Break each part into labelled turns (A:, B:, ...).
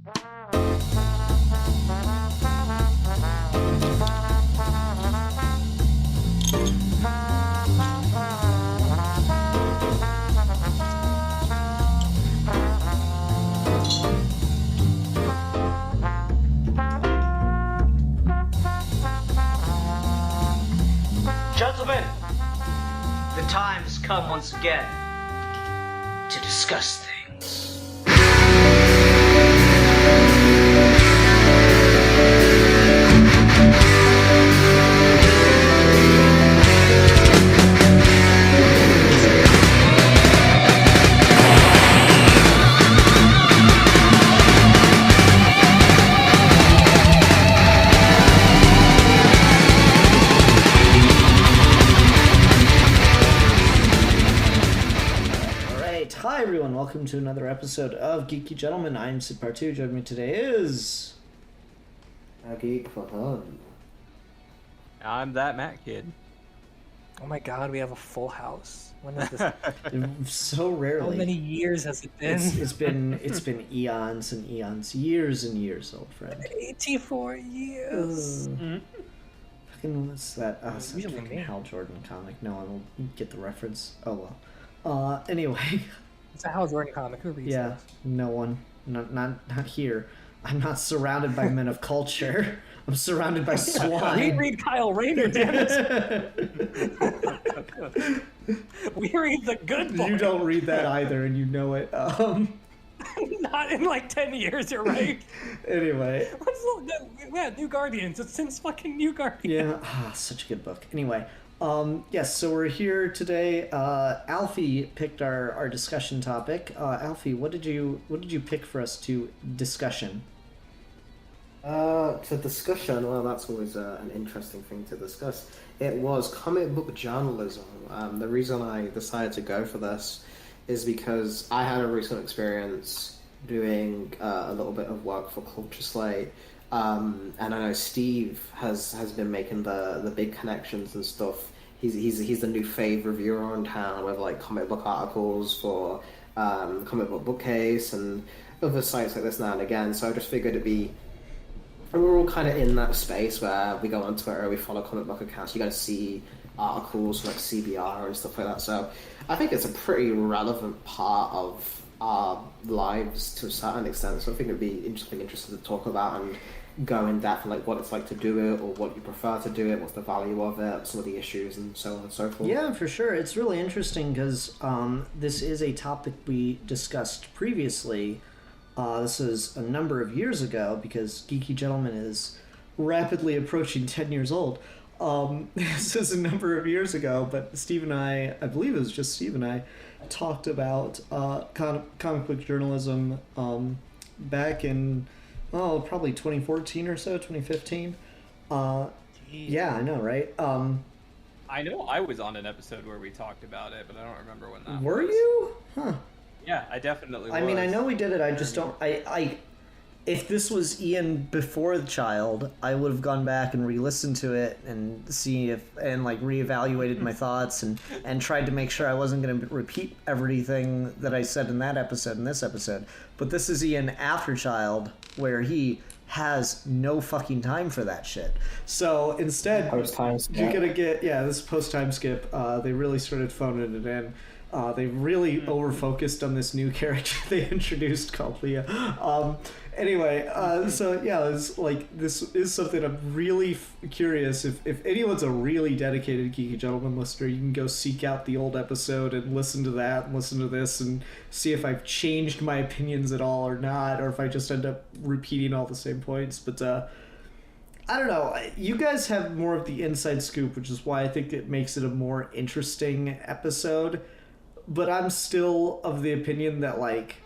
A: Gentlemen, the time has come once again to discuss things.
B: Hi everyone, welcome to another episode of Geeky Gentlemen. I'm Sid Part 2. Joining me today is...
C: A geek for fun.
D: I'm that Matt kid.
E: Oh my god, we have a full house. When is this?
B: So rarely.
E: How many years has it been?
B: It's been eons and eons, years and years, old friend.
E: 84 years.
B: Fucking what's that? It's
E: Usually
B: a fucking
E: me.
B: Hal Jordan comic. No one will get the reference. Oh well. Anyway.
E: It's a Hal Jordan comic. Who reads
B: Yeah,
E: that?
B: no one. Not here. I'm not surrounded by men of culture. I'm surrounded by swine.
E: We read Kyle Rayner, damn it. We read the good book.
B: You don't read that either, and you know it.
E: Not in like 10 years, you're right.
B: Anyway.
E: Yeah, New Guardians. It's since fucking New Guardians.
B: Yeah, such a good book. Anyway, yes, so we're here today. Alfie picked our discussion topic. Alfie, what did you pick for us to discussion?
C: To discussion, well, that's always an interesting thing to discuss. It was comic book journalism. The reason I decided to go for this is because I had a recent experience doing a little bit of work for Culture Slate, and I know Steve has been making the big connections and stuff. He's the new fave reviewer in town with like comic book articles for Comic Book Bookcase and other sites like this now and again. So I just figured we're all kind of in that space where we go on Twitter, we follow comic book accounts, you guys see articles from like CBR and stuff like that. So I think it's a pretty relevant part of our lives to a certain extent. So I think it'd be interesting to talk about and go in depth on like what it's like to do it, or what you prefer to do it, what's the value of it, some of the issues, and so on and so forth.
B: Yeah, for sure. It's really interesting because this is a topic we discussed previously. This is a number of years ago because Geeky Gentleman is rapidly approaching 10 years old. This is a number of years ago, but Steve and I believe it was just Steve and I, talked about comic book journalism back in, probably 2014 or so, 2015. Yeah, I know, right?
D: I know I was on an episode where we talked about it, but I don't remember when that
B: Were
D: was.
B: you? Huh.
D: Yeah, I definitely was.
B: I mean, I know we did it, I just don't... If this was Ian before the child, I would have gone back and re-listened to it and reevaluated my thoughts and tried to make sure I wasn't going to repeat everything that I said in that episode in this episode. But this is Ian after child, where he has no fucking time for that shit. So instead,
C: Post-time skip.
B: you're going to get... Yeah, this post-time skip. They really started phoning it in. They really over-focused on this new character they introduced called Leah. Anyway, so yeah, it's like, this is something I'm really curious. If anyone's a really dedicated Geeky Gentleman listener, you can go seek out the old episode and listen to that and listen to this and see if I've changed my opinions at all or not, or if I just end up repeating all the same points. But I don't know. You guys have more of the inside scoop, which is why I think it makes it a more interesting episode. But I'm still of the opinion that, like,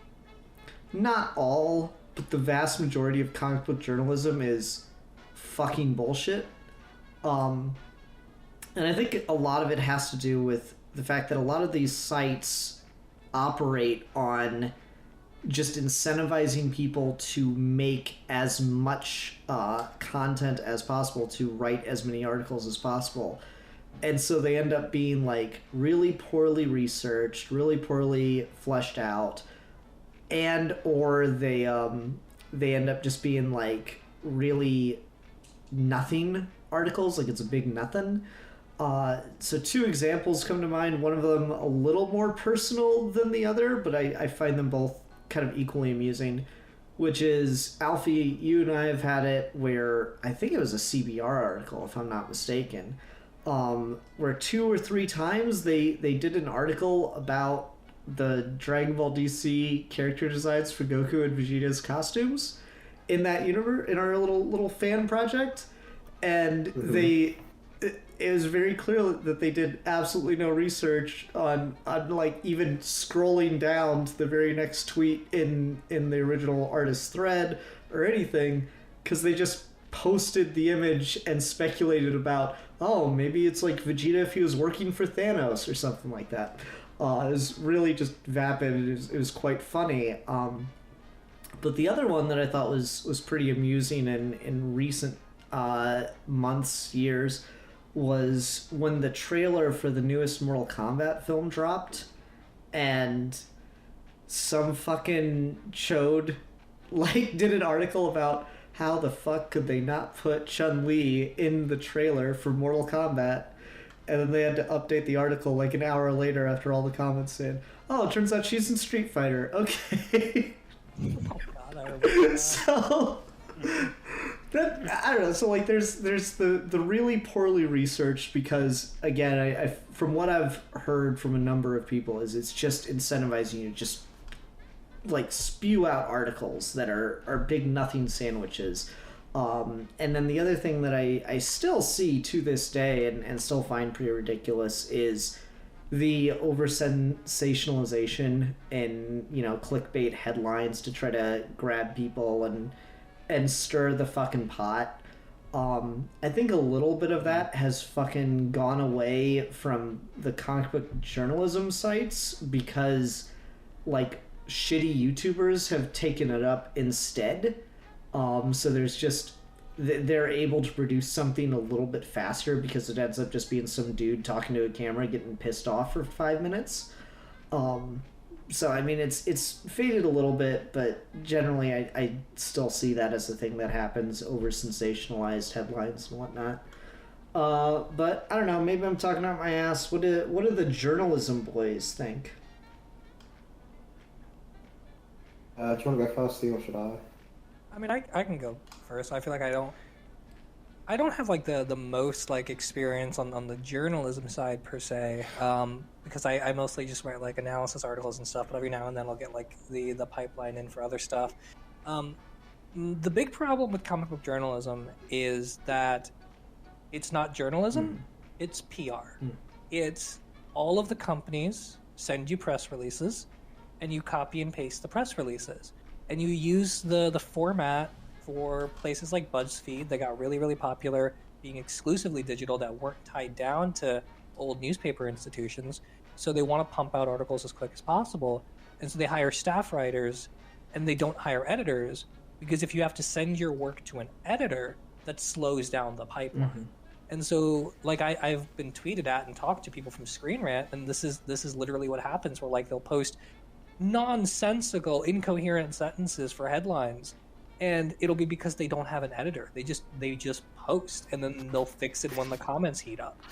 B: not all, but the vast majority of comic book journalism is fucking bullshit. And I think a lot of it has to do with the fact that a lot of these sites operate on just incentivizing people to make as much content as possible, to write as many articles as possible. And so they end up being like really poorly researched, really poorly fleshed out, and or they they end up just being like really nothing articles, like it's a big nothing. So two examples come to mind. One of them a little more personal than the other, but I find them both kind of equally amusing, which is, Alfie, you and I have had it where, I think it was a CBR article, if I'm not mistaken, where 2 or 3 times they did an article about the Dragon Ball DC character designs for Goku and Vegeta's costumes in that universe, in our little fan project, and it was very clear that they did absolutely no research on like even scrolling down to the very next tweet in the original artist thread or anything, because they just posted the image and speculated about, oh, maybe it's like Vegeta if he was working for Thanos or something like that. It was really just vapid. It was quite funny. But the other one that I thought was pretty amusing in recent months, years, was when the trailer for the newest Mortal Kombat film dropped, and some fucking chode like did an article about how the fuck could they not put Chun-Li in the trailer for Mortal Kombat, and then they had to update the article like an hour later after all the comments said, oh, it turns out she's in Street Fighter. Okay.
E: Oh God, I remember that.
B: So that, I don't know. So like, there's the really poorly researched, because again, I from what I've heard from a number of people, is it's just incentivizing you to just like spew out articles that are big nothing sandwiches. And then the other thing that I still see to this day and still find pretty ridiculous is the over sensationalization and, you know, clickbait headlines to try to grab people and stir the fucking pot. I think a little bit of that has fucking gone away from the comic book journalism sites, because like shitty YouTubers have taken it up instead. So there's just, they're able to produce something a little bit faster, because it ends up just being some dude talking to a camera getting pissed off for 5 minutes. So I mean, it's faded a little bit, but generally I still see that as a thing that happens, over sensationalized headlines and whatnot. But I don't know, maybe I'm talking out my ass. What do the journalism boys think?
C: Do you want to go first, Steve, or should I?
E: I mean, I can go first. I feel like I don't have like the most like experience on the journalism side per se, because I mostly just write like analysis articles and stuff. But every now and then I'll get like the pipeline in for other stuff. The big problem with comic book journalism is that it's not journalism, it's PR. It's all of the companies send you press releases, and you copy and paste the press releases, and you use the format for places like BuzzFeed that got really, really popular, being exclusively digital, that weren't tied down to old newspaper institutions. So they want to pump out articles as quick as possible. And so they hire staff writers, and they don't hire editors, because if you have to send your work to an editor, that slows down the pipeline. And so like I've been tweeted at and talked to people from Screen Rant, and this is literally what happens, where like they'll post nonsensical, incoherent sentences for headlines, and it'll be because they don't have an editor. They just post, and then they'll fix it when the comments heat up.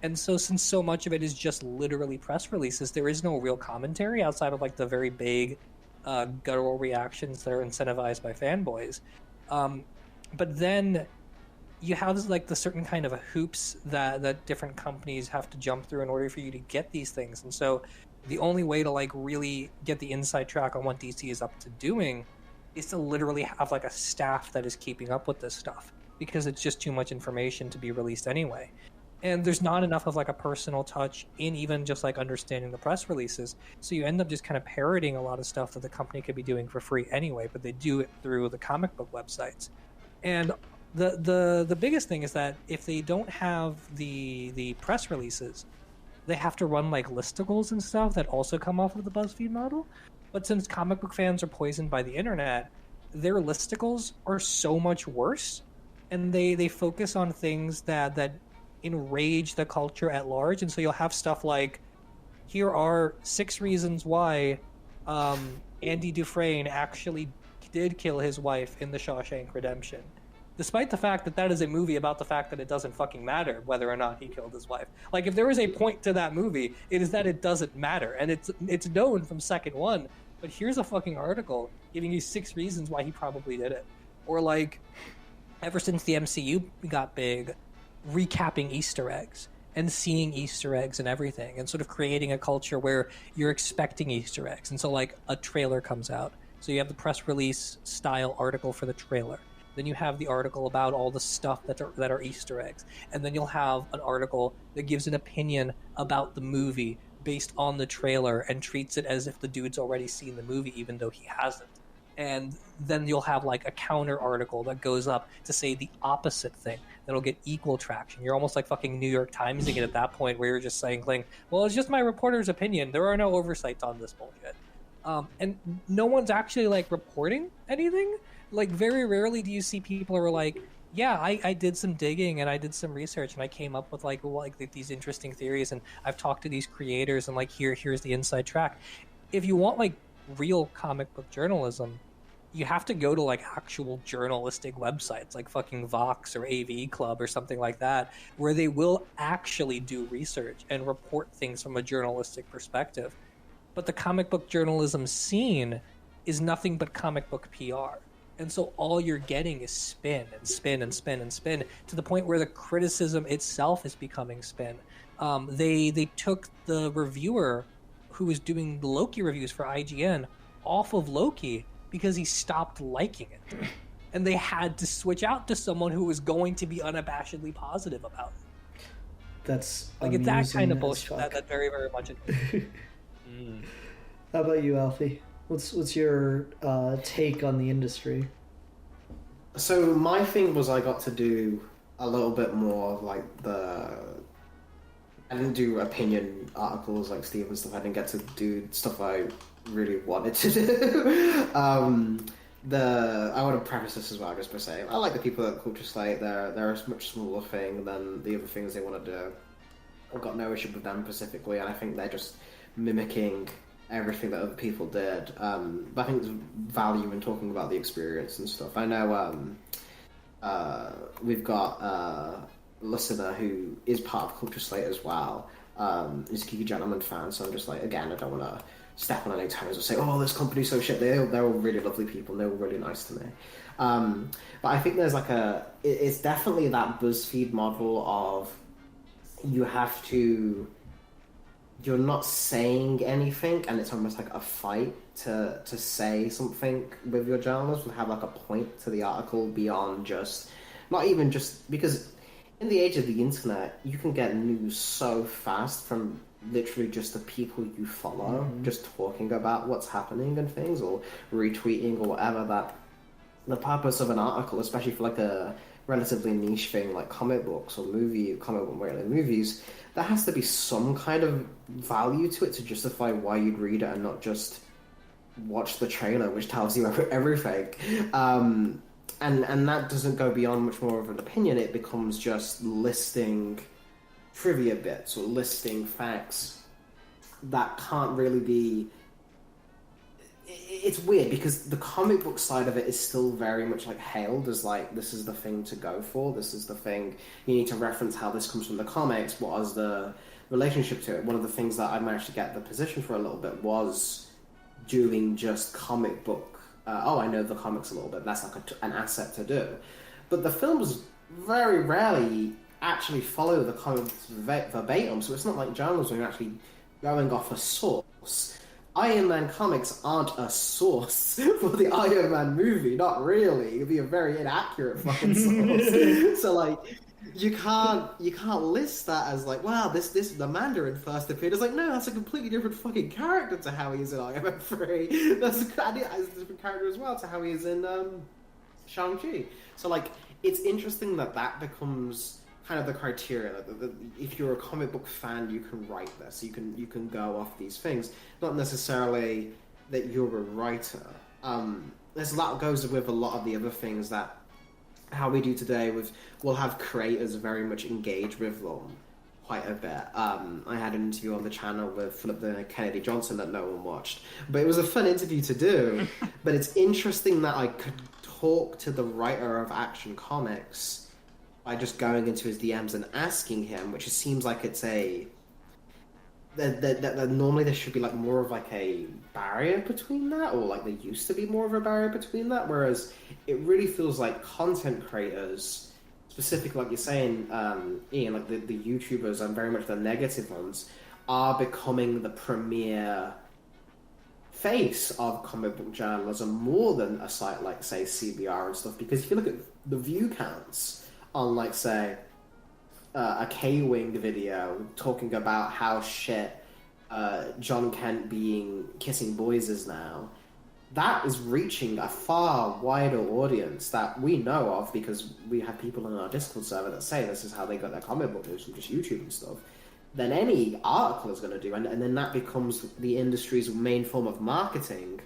E: And so since so much of it is just literally press releases, there is no real commentary outside of like the very vague guttural reactions that are incentivized by fanboys. But then you have this, like the certain kind of hoops that different companies have to jump through in order for you to get these things. And so the only way to like really get the inside track on what DC is up to doing is to literally have like a staff that is keeping up with this stuff, because it's just too much information to be released anyway. And there's not enough of like a personal touch in even just like understanding the press releases. So you end up just kind of parroting a lot of stuff that the company could be doing for free anyway, but they do it through the comic book websites. And the biggest thing is that if they don't have the press releases, they have to run like listicles and stuff that also come off of the BuzzFeed model. But since comic book fans are poisoned by the internet, their listicles are so much worse, and they focus on things that enrage the culture at large. And so you'll have stuff like, here are 6 reasons why Andy Dufresne actually did kill his wife in The Shawshank Redemption. Despite the fact that that is a movie about the fact that it doesn't fucking matter whether or not he killed his wife. Like, if there is a point to that movie, it is that it doesn't matter. And it's known from second one. But here's a fucking article giving you 6 reasons why he probably did it. Or, like, ever since the MCU got big, recapping Easter eggs and seeing Easter eggs and everything, and sort of creating a culture where you're expecting Easter eggs. And so, like, a trailer comes out. So you have the press release style article for the trailer. Then you have the article about all the stuff that are Easter eggs. And then you'll have an article that gives an opinion about the movie based on the trailer and treats it as if the dude's already seen the movie, even though he hasn't. And then you'll have like a counter article that goes up to say the opposite thing that'll get equal traction. You're almost like fucking New York Timesing it at that point, where you're just saying, well, it's just my reporter's opinion. There are no oversights on this bullshit. And no one's actually like reporting anything. Like, very rarely do you see people who are like, yeah, I did some digging and I did some research and I came up with like these interesting theories, and I've talked to these creators, and like here's the inside track. If you want like real comic book journalism, you have to go to like actual journalistic websites like fucking Vox or AV Club or something like that, where they will actually do research and report things from a journalistic perspective. But the comic book journalism scene is nothing but comic book PR. And so all you're getting is spin and spin and spin and spin, to the point where the criticism itself is becoming spin. They took the reviewer who was doing the Loki reviews for IGN off of Loki because he stopped liking it. And they had to switch out to someone who was going to be unabashedly positive about it.
B: That's
E: like, it's that kind of bullshit
B: fuck.
E: that very, very much.
B: How about you, Alfie? What's your take on the industry?
C: So my thing was I got to do a little bit more of like I didn't do opinion articles like Steve and stuff. I didn't get to do stuff I really wanted to do. I want to preface this as well just by saying I like the people at Culture Slate. They're a much smaller thing than the other things they want to do. I've got no issue with them specifically, and I think they're just mimicking everything that other people did. But I think there's value in talking about the experience and stuff. I know we've got a listener who is part of Culture Slate as well. He's a Geeky Gentleman fan, so I'm just like, again, I don't want to step on any toes or say, oh, this company's so shit. They're all really lovely people, and they were really nice to me. But I think there's like it's definitely that BuzzFeed model of you're not saying anything, and it's almost like a fight to say something with your journalism, have like a point to the article beyond just, not even just, because in the age of the internet, you can get news so fast from literally just the people you follow, just talking about what's happening and things, or retweeting or whatever, that the purpose of an article, especially for like a relatively niche thing like comic books or comic book related movies, there has to be some kind of value to it to justify why you'd read it and not just watch the trailer, which tells you everything. And that doesn't go beyond much more of an opinion. It becomes just listing trivia bits or listing facts that can't really be... It's weird because the comic book side of it is still very much like hailed as like, this is the thing to go for, this is the thing, you need to reference how this comes from the comics, what is the relationship to it. One of the things that I managed to get the position for a little bit was doing just comic book, I know the comics a little bit, that's like an asset to do. But the films very rarely actually follow the comics verbatim, so it's not like journalism, you're actually going off a source. Iron Man comics aren't a source for the Iron Man movie, not really. It'd be a very inaccurate fucking source. So like, you can't list that as like, wow, this the Mandarin first appeared. It's like, no, that's a completely different fucking character to how he is in Iron Man 3. That's a different character as well to how he is in Shang-Chi. So like, it's interesting that becomes kind of the criteria. If you're a comic book fan, you can write this. You can go off these things. Not necessarily that you're a writer. There's a lot that goes with a lot of the other things that how we do today. We'll have creators very much engage with them quite a bit. I had an interview on the channel with Philip the Kennedy Johnson that no one watched, but it was a fun interview to do. But it's interesting that I could talk to the writer of Action Comics by just going into his DMs and asking him, which just seems like it's a that normally there should be like more of like a barrier between that, or like there used to be more of a barrier between that, whereas it really feels like content creators, specifically like you're saying, Ian, like the YouTubers and very much the negative ones, are becoming the premier face of comic book journalism more than a site like, say, CBR and stuff. Because if you look at the view counts on, like, say, a K-Wing video talking about how shit John Kent being kissing boys is now, that is reaching a far wider audience that we know of, because we have people in our Discord server that say this is how they got their comic book news from just YouTube and stuff, than any article is going to do. And then that becomes the industry's main form of marketing,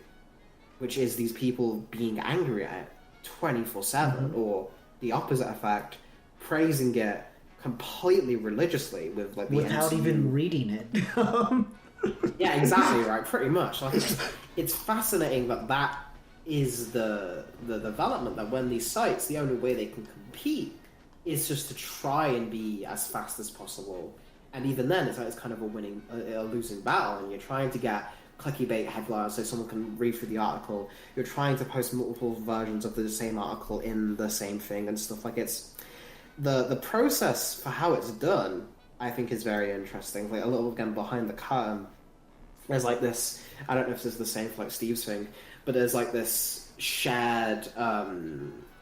C: which is these people being angry at it 24/7, or the opposite effect, praising it completely religiously with like the
B: without
C: MCU.
B: even reading it.
C: Yeah, exactly, right. Pretty much. Like, it's fascinating that is the development, that when these sites, the only way they can compete is just to try and be as fast as possible. And even then, it's kind of a losing battle, and you're trying to get clickbait headlines so someone can read through the article. You're trying to post multiple versions of the same article in the same thing and stuff. Like, it's the process for how it's done, I think, is very interesting. Like, a little, again, behind the curtain, there's like this, I don't know if this is the same for like Steve's thing, but there's like this shared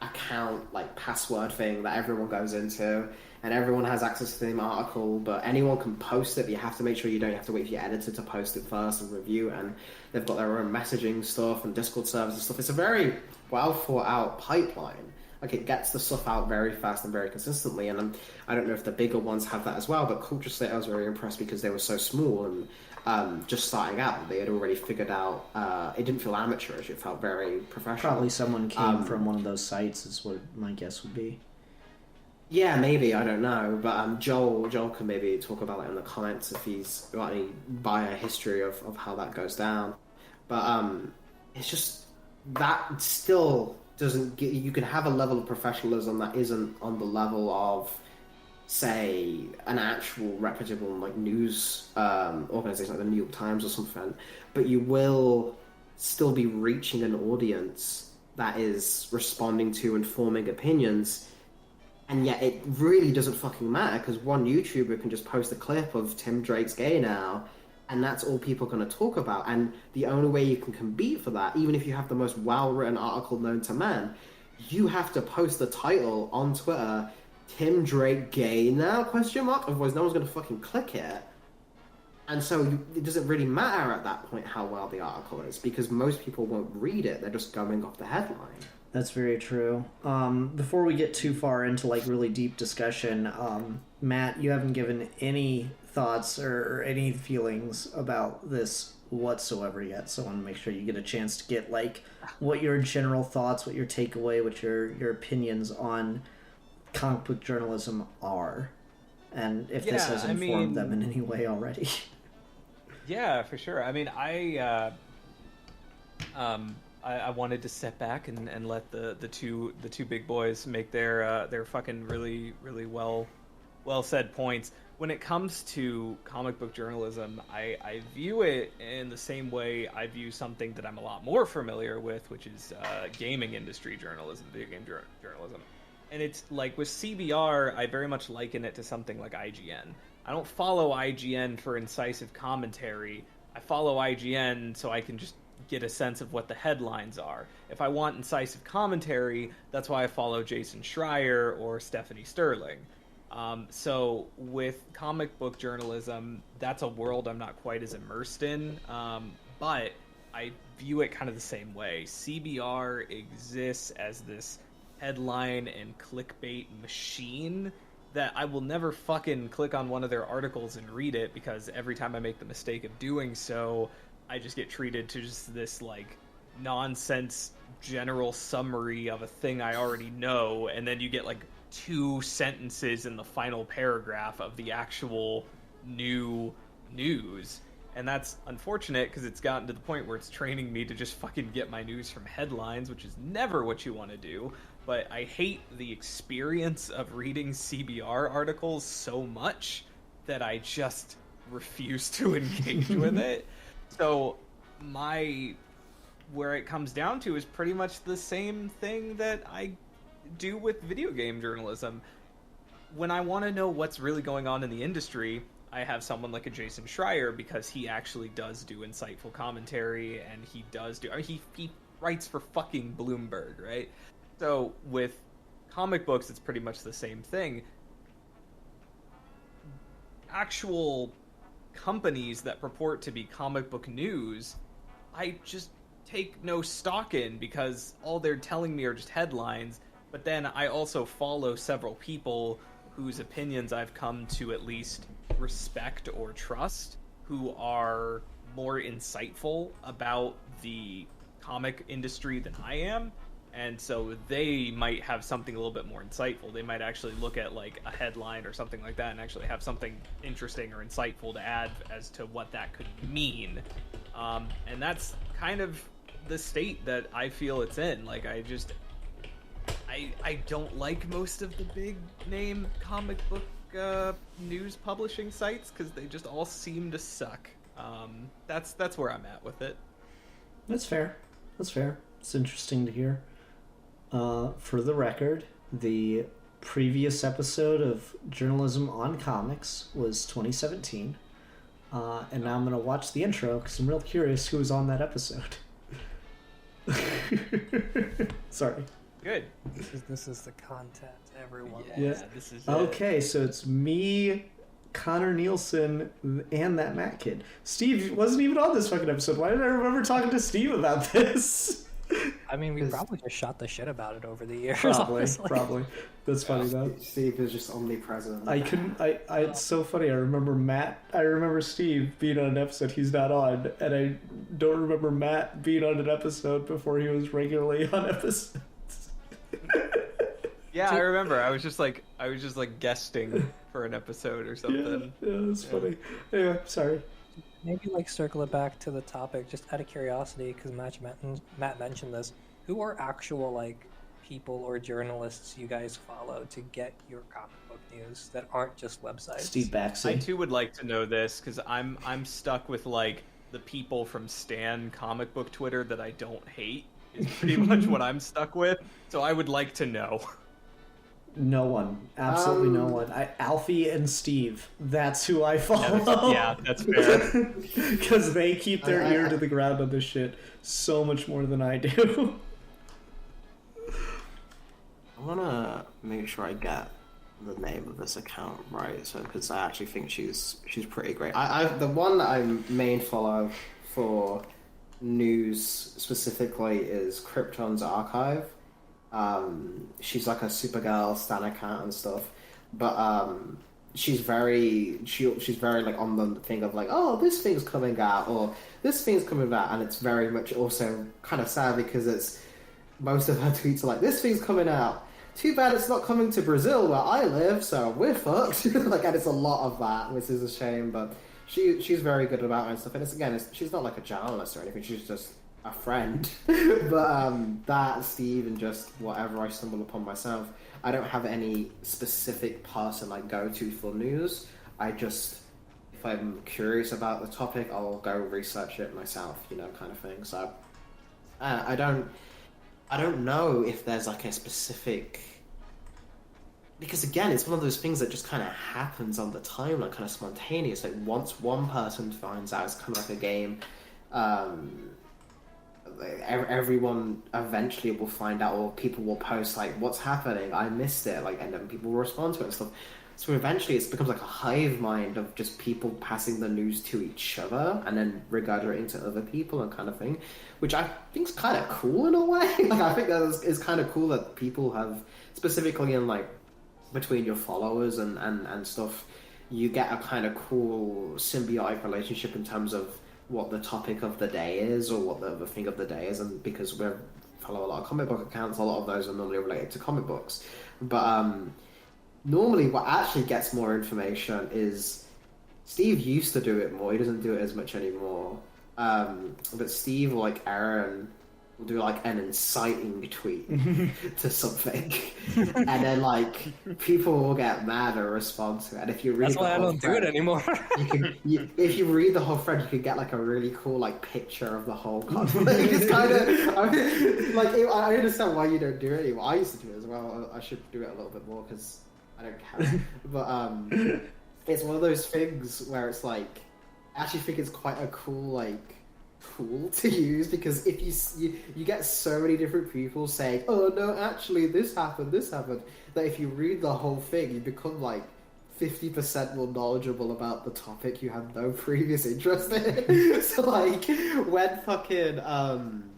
C: account, like password thing that everyone goes into, and everyone has access to the same article, but anyone can post it, but you have to make sure you don't have to wait for your editor to post it first and review it, and they've got their own messaging stuff and Discord servers and stuff. It's a very well thought out pipeline. Like, it gets the stuff out very fast and very consistently, and I don't know if the bigger ones have that as well, but Culture State, I was very impressed because they were so small and just starting out. They had already figured out, it didn't feel amateurish, it felt very professional.
B: Probably someone came from one of those sites is what my guess would be.
C: Yeah, maybe, I don't know, but Joel can maybe talk about it in the comments if he's got any bio history of how that goes down. But it's just, that still doesn't get, you can have a level of professionalism that isn't on the level of, say, an actual reputable like news organization like the New York Times or something, but you will still be reaching an audience that is responding to and forming opinions. And yet it really doesn't fucking matter, because one YouTuber can just post a clip of Tim Drake's gay now, and that's all people are going to talk about. And the only way you can compete for that, even if you have the most well-written article known to man, you have to post the title on Twitter, Tim Drake gay now, ? Otherwise no one's going to fucking click it. And so it doesn't really matter at that point how well the article is, because most people won't read it. They're just going off the headline.
B: That's very true. Before we get too far into like really deep discussion, Matt, you haven't given any thoughts or any feelings about this whatsoever yet, so I want to make sure you get a chance to get like what your general thoughts, what your takeaway, what your opinions on comic book journalism are, and if this has informed them in any way already.
D: Yeah, for sure. I mean, I wanted to step back and let the two big boys make their fucking really well said points. When it comes to comic book journalism, I view it in the same way I view something that I'm a lot more familiar with, which is gaming industry journalism, video game journalism. And it's like with CBR, I very much liken it to something like IGN. I don't follow IGN for incisive commentary. I follow IGN so I can just get a sense of what the headlines are. If I want incisive commentary, that's why I follow Jason Schreier or Stephanie Sterling. So with comic book journalism, that's a world I'm not quite as immersed in, but I view it kind of the same way. CBR exists as this headline and clickbait machine that I will never fucking click on one of their articles and read it, because every time I make the mistake of doing so, I just get treated to just this like nonsense general summary of a thing I already know, and then you get like 2 sentences in the final paragraph of the actual new news. And that's unfortunate because it's gotten to the point where it's training me to just fucking get my news from headlines, which is never what you want to do. But I hate the experience of reading CBR articles so much that I just refuse to engage with it. So where it comes down to is pretty much the same thing that I do with video game journalism. When I want to know what's really going on in the industry, I have someone like a Jason Schreier, because he actually does do insightful commentary, and he does do... I mean, he writes for fucking Bloomberg, right? So with comic books, it's pretty much the same thing. Actual companies that purport to be comic book news, I just take no stock in, because all they're telling me are just headlines. But then I also follow several people whose opinions I've come to at least respect or trust, who are more insightful about the comic industry than I am. And so they might have something a little bit more insightful. They might actually look at like a headline or something like that and actually have something interesting or insightful to add as to what that could mean. And that's kind of the state that I feel it's in. Like, I don't like most of the big name comic book news publishing sites, because they just all seem to suck. That's where I'm at with it.
B: That's fair. It's interesting to hear. For the record, the previous episode of Journalism on Comics was 2017. And now I'm going to watch the intro because I'm real curious who was on that episode. Sorry.
D: Good.
E: This is the content everyone
D: Yeah,
E: wants.
D: this is
B: Okay, so it's me, Connor Nielsen, and that Matt kid. Steve wasn't even on this fucking episode. Why did I remember talking to Steve about this?
E: I mean, we probably just shot the shit about it over the years.
B: Probably,
E: honestly.
B: probably. That's funny though.
C: Steve is just omnipresent.
B: It's so funny. I remember Steve being on an episode he's not on, and I don't remember Matt being on an episode before he was regularly on episodes.
D: Yeah, I remember. I was just like guesting for an episode or something.
B: Yeah, that's funny. Anyway, sorry.
E: Maybe like circle it back to the topic just out of curiosity, because Matt mentioned this. Who are actual like people or journalists you guys follow to get your comic book news that aren't just websites?
B: Steve Baxley.
D: I too would like to know this, because I'm stuck with like the people from Stan comic book Twitter that I don't hate is pretty much what I'm stuck with. So I would like to know.
B: No one. Absolutely no one. Alfie and Steve. That's who I follow.
D: Yeah, that's fair.
B: Because they keep their ear to the ground on this shit so much more than I do.
C: I want to make sure I get the name of this account right, so because I actually think she's pretty great. The one that I main follow for news specifically is Krypton's Archive. She's like a Supergirl stan account and stuff, but she's very like on the thing of like, oh, this thing's coming out or this thing's coming out, and it's very much also kind of sad because it's most of her tweets are like, this thing's coming out. Too bad it's not coming to Brazil where I live, so we're fucked. Like, and it's a lot of that, which is a shame, but she's very good about it and stuff. And she's not like a journalist or anything. She's just a friend. But that, Steve, and just whatever I stumble upon myself, I don't have any specific person I go to for news. I just, if I'm curious about the topic, I'll go research it myself, kind of thing. So I don't know if there's like a specific, because again, it's one of those things that just kind of happens on the timeline, kind of spontaneous. Like once one person finds out it's kind of like a game, everyone eventually will find out, or people will post like, what's happening, I missed it, like, and then people will respond to it and stuff. So eventually it becomes like a hive mind of just people passing the news to each other and then regurgitating to other people and kind of thing, which I think is kind of cool in a way. Like, I think that is kind of cool that people have, specifically in like between your followers and stuff, you get a kind of cool symbiotic relationship in terms of what the topic of the day is or what the thing of the day is, and because we're follow a lot of comic book accounts. A lot of those are normally related to comic books. But normally what actually gets more information is Steve used to do it more. He doesn't do it as much anymore. But Steve, like Aaron, will do like an inciting tweet to something, and then like people will get mad or respond to it. And if you read,
E: That's why I don't do it anymore.
C: if you read the whole thread, you can get like a really cool like picture of the whole conflict. It's kind of I understand why you don't do it anymore. I used to do it as well. I should do it a little bit more because I don't care. But it's one of those things where it's like I actually think it's quite a cool tool to use, because if you get so many different people saying, oh no, actually this happened, that if you read the whole thing, you become like 50% more knowledgeable about the topic you have no previous interest in. So like when fucking I'm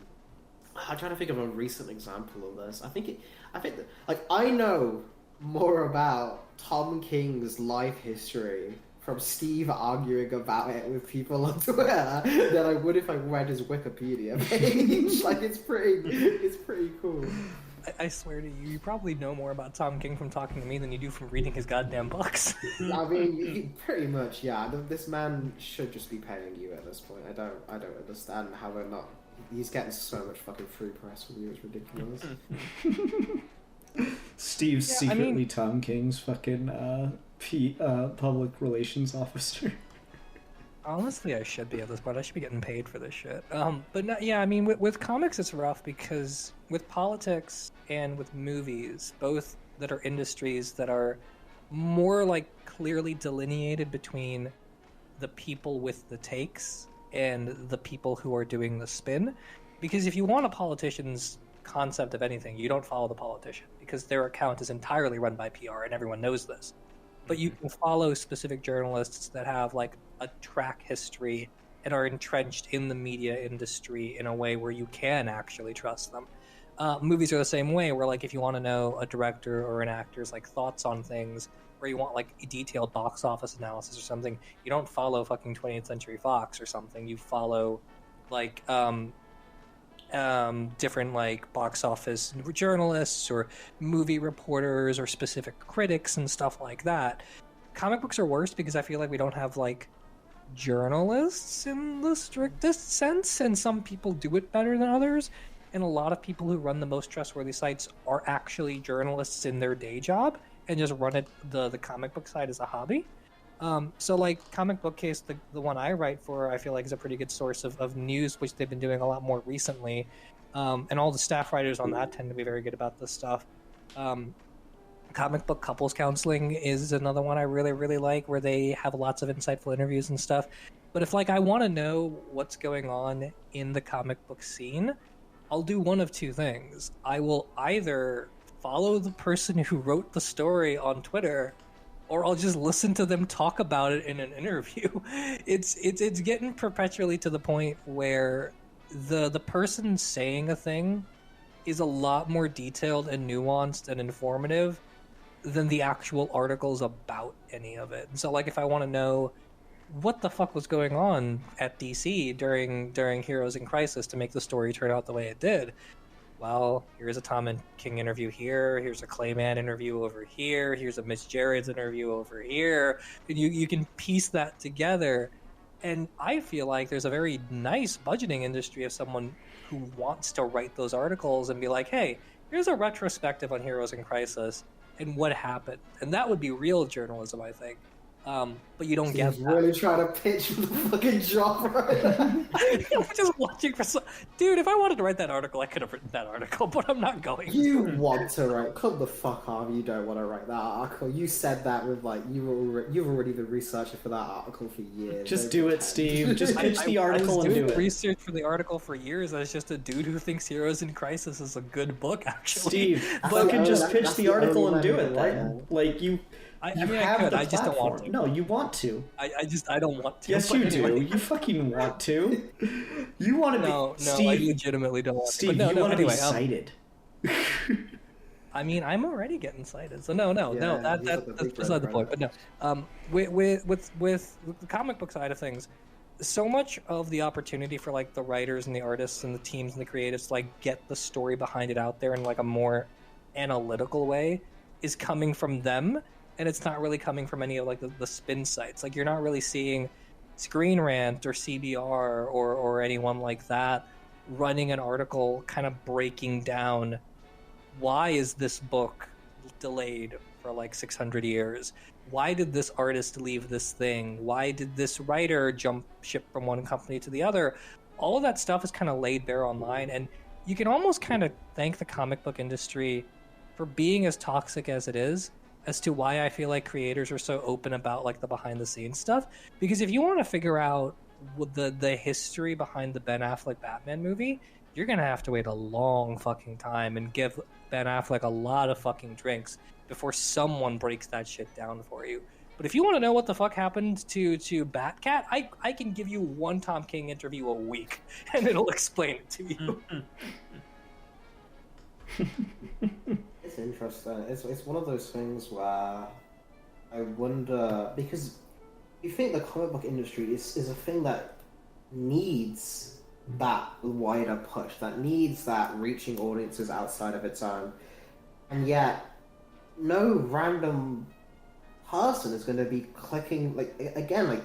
C: trying to think of a recent example of this. I think I know more about Tom King's life history from Steve arguing about it with people on Twitter than I would if I read his Wikipedia page. Like it's pretty cool.
E: I swear to you, you probably know more about Tom King from talking to me than you do from reading his goddamn books.
C: I mean, pretty much, yeah. This man should just be paying you at this point. I don't understand how they're not. He's getting so much fucking free press from you. It's ridiculous.
B: Steve's secretly Tom King's fucking public relations officer.
E: Honestly, I should be at this point. I should be getting paid for this shit. But no, yeah, I mean, with comics, it's rough because with politics and with movies, both that are industries that are more like clearly delineated between the people with the takes and the people who are doing the spin. Because if you want a politician's concept of anything, you don't follow the politician because their account is entirely run by PR and everyone knows this. But you can follow specific journalists that have like a track history and are entrenched in the media industry in a way where you can actually trust them. Movies are the same way, where like if you want to know a director or an actor's like thoughts on things, or you want like a detailed box office analysis or something, you don't follow fucking 20th Century Fox or something. You follow like different like box office journalists or movie reporters or specific critics and stuff like that. Comic books are worse because I feel like we don't have like journalists in the strictest sense, and some people do it better than others, and a lot of people who run the most trustworthy sites are actually journalists in their day job and just run it the comic book side as a hobby. So like Comic Book Case, the one I write for, I feel like is a pretty good source of news, which they've been doing a lot more recently. And all the staff writers on that tend to be very good about this stuff. Comic Book Couples Counseling is another one I really, really like, where they have lots of insightful interviews and stuff. But if like I want to know what's going on in the comic book scene, I'll do one of two things. I will either follow the person who wrote the story on Twitter, or I'll just listen to them talk about it in an interview. It's getting perpetually to the point where the person saying a thing is a lot more detailed and nuanced and informative than the actual articles about any of it. And so like if I want to know what the fuck was going on at DC during Heroes in Crisis to make the story turn out the way it did, well, here's a Tom King interview here, here's a Clayman interview over here, here's a Mitch Gerrard's interview over here, and you can piece that together. And I feel like there's a very nice budgeting industry of someone who wants to write those articles and be like, hey, here's a retrospective on Heroes in Crisis and what happened. And that would be real journalism, I think. But you don't get that.
C: Really trying to pitch the fucking job right now.
E: I'm just watching for dude, if I wanted to write that article, I could have written that article, but I'm not going
C: You
E: to.
C: want to write? Come the fuck off! You don't want to write that article. You said that with like you've already been researching for that article for years.
B: Just do it, Steve. Just pitch the article
E: I
B: and
E: was
B: do
E: doing
B: it.
E: research for the article for years. I was just a dude who thinks Heroes in Crisis is a good book, actually.
B: Steve,
C: That's
B: fucking
C: the-
B: just
C: that's
B: pitch
C: the
B: the article
C: only
B: and do
C: way
B: it
C: to write
B: then.
C: it.
B: Like you
E: I
B: you
E: mean, I
B: have
E: could.
B: the
E: I just don't want
B: platform.
E: to.
B: No, you want to.
E: I don't want to.
B: Yes,
E: but
B: you do.
E: anyway.
B: You fucking want to. You want to be
E: No,
B: Steve.
E: I legitimately don't want to.
B: Steve,
E: But no,
B: you
E: no,
B: want to
E: anyway,
B: be cited.
E: I mean, I'm already getting cited, so no,
C: Yeah,
E: that's
C: he's at the
E: beside
C: big
E: the point.
C: red
E: But no, with the comic book side of things, so much of the opportunity for like the writers and the artists and the teams and the creatives to like get the story behind it out there in like a more analytical way is coming from them, and it's not really coming from any of like the spin sites. Like you're not really seeing Screen Rant or CBR or anyone like that running an article kind of breaking down why is this book delayed for like 600 years? Why did this artist leave this thing? Why did this writer jump ship from one company to the other? All of that stuff is kind of laid bare online, and you can almost kind of thank the comic book industry for being as toxic as it is as to why I feel like creators are so open about like the behind the scenes stuff. Because if you want to figure out what the history behind the Ben Affleck Batman movie, you're gonna have to wait a long fucking time and give Ben Affleck a lot of fucking drinks before someone breaks that shit down for you. But if you want to know what the fuck happened to Batcat, I can give you one Tom King interview a week and it'll explain it to you.
C: It's interesting. It's one of those things where I wonder, because you think the comic book industry is a thing that needs that wider push, that needs that reaching audiences outside of its own, and yet no random person is going to be clicking, like, again, like,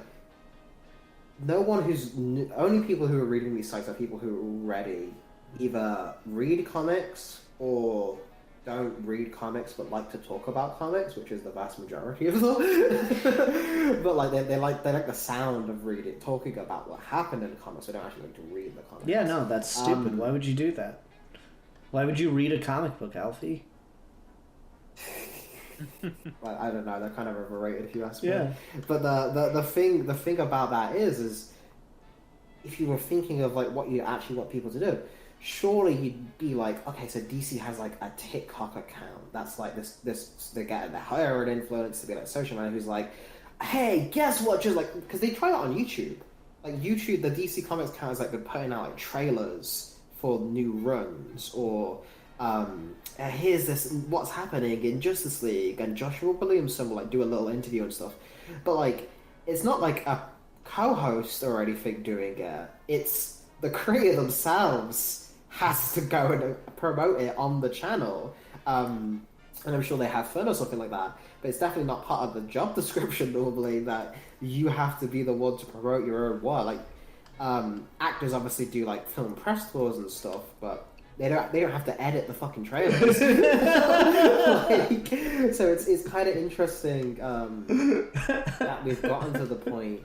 C: no one only people who are reading these sites are people who already either read comics or don't read comics but like to talk about comics, which is the vast majority of them. But like they like the sound of talking about what happened in the comics. They don't actually like to read the comics.
B: Yeah, no, that's stupid. Why would you do that? Why would you read a comic book, Alfie?
C: Well, I don't know. They're kind of overrated if you ask me.
B: Yeah.
C: But the thing about that is if you were thinking of like what you actually want people to do, surely you'd be like, okay, so DC has like a TikTok account that's like this they hire an influencer to be like social media who's like, hey, guess what? Just like, because they try that on YouTube. Like YouTube, the DC Comics account is like they're putting out like trailers for new runs, or here's this what's happening in Justice League, and Joshua Williamson will like do a little interview and stuff. But like, it's not like a co-host or anything doing it. It's the creator themselves has to go and promote it on the channel. And I'm sure they have fun or something like that. But it's definitely not part of the job description normally that you have to be the one to promote your own work. Like, actors obviously do like film press tours and stuff, but they don't have to edit the fucking trailers. Like, so it's kind of interesting that we've gotten to the point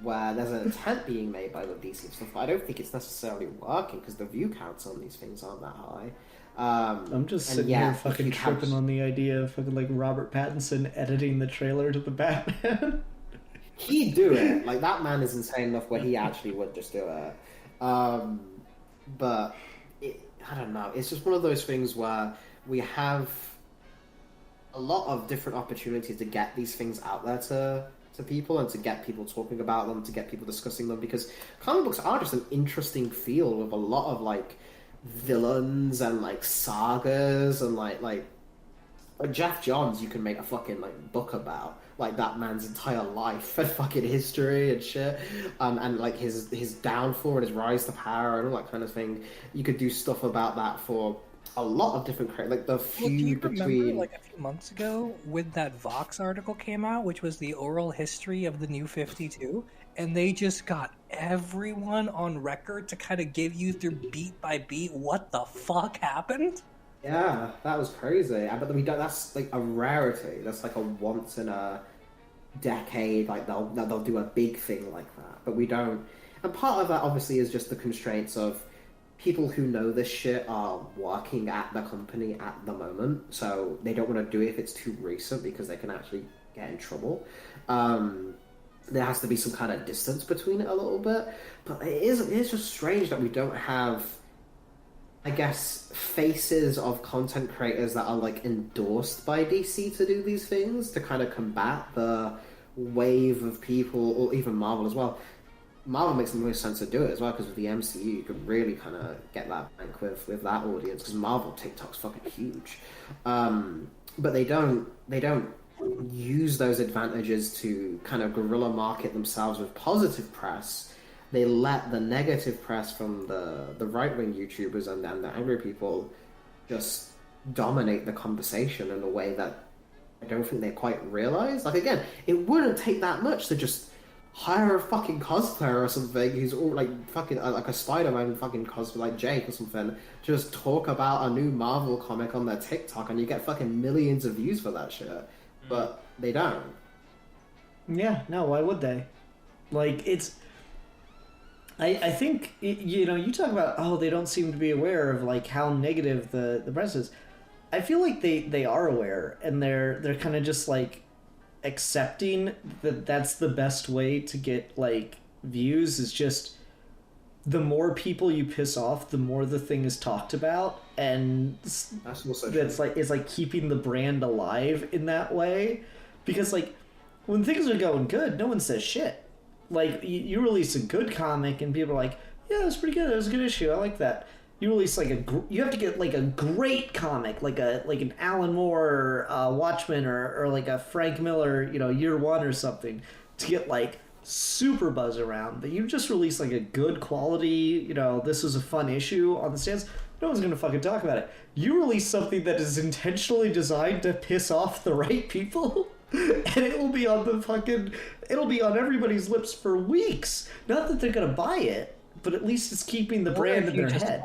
C: where there's an attempt being made by the DC stuff, but I don't think it's necessarily working because the view counts on these things aren't that high.
B: I'm just sitting here fucking tripping on the idea of fucking like Robert Pattinson editing the trailer to the Batman.
C: He'd do it. Like, that man is insane enough where he actually would just do it. But I don't know. It's just one of those things where we have a lot of different opportunities to get these things out there to people and to get people talking about them, to get people discussing them, because comic books are just an interesting field with a lot of like villains and like sagas and like Jeff Johns you can make a fucking like book about, like that man's entire life and fucking history and shit, and like his downfall and his rise to power and all that kind of thing. You could do stuff about that for a lot of different like the feud between.
E: Like a few months ago, when that Vox article came out, which was the oral history of the New 52, and they just got everyone on record to kind of give you through beat by beat what the fuck happened.
C: Yeah, that was crazy. But we don't. That's like a rarity. That's like a once in a decade. Like they'll do a big thing like that, but we don't. And part of that obviously is just the constraints of people who know this shit are working at the company at the moment, so they don't want to do it if it's too recent because they can actually get in trouble. There has to be some kind of distance between it a little bit, but it's just strange that we don't have, I guess, faces of content creators that are like endorsed by DC to do these things to kind of combat the wave of people, or even Marvel as well. Marvel makes the most sense to do it as well, because with the MCU you can really kind of get that bank with that audience, because Marvel TikTok's fucking huge. But they don't use those advantages to kind of guerrilla market themselves with positive press they let the negative press from the right-wing YouTubers and the angry people just dominate the conversation in a way that I don't think they quite realize. Like, again, it wouldn't take that much to just hire a fucking cosplayer or something who's all like fucking like a Spider-Man fucking cosplay, like Jake or something, to just talk about a new Marvel comic on their TikTok, and you get fucking millions of views for that shit. But they don't.
B: Yeah, no, why would they? Like, it's... I think, you know, you talk about, oh, they don't seem to be aware of, like, how negative the press is. I feel like they are aware, and they're kind of just, like, accepting that that's the best way to get, like, views, is just the more people you piss off, the more the thing is talked about, and
C: that's also
B: it's like keeping the brand alive in that way. Because, like, when things are going good, no one says shit. Like, you release a good comic and people are like, yeah, that's pretty good, it was a good issue, I like that. You release like you have to get like a great comic, like an Alan Moore Watchmen or like a Frank Miller, you know, Year One or something, to get like super buzz around. But you just release like a good quality, you know, this was a fun issue on the stands, no one's gonna fucking talk about it. You release something that is intentionally designed to piss off the right people, and it will be on it'll be on everybody's lips for weeks. Not that they're gonna buy it, but at least it's keeping the brand in their head.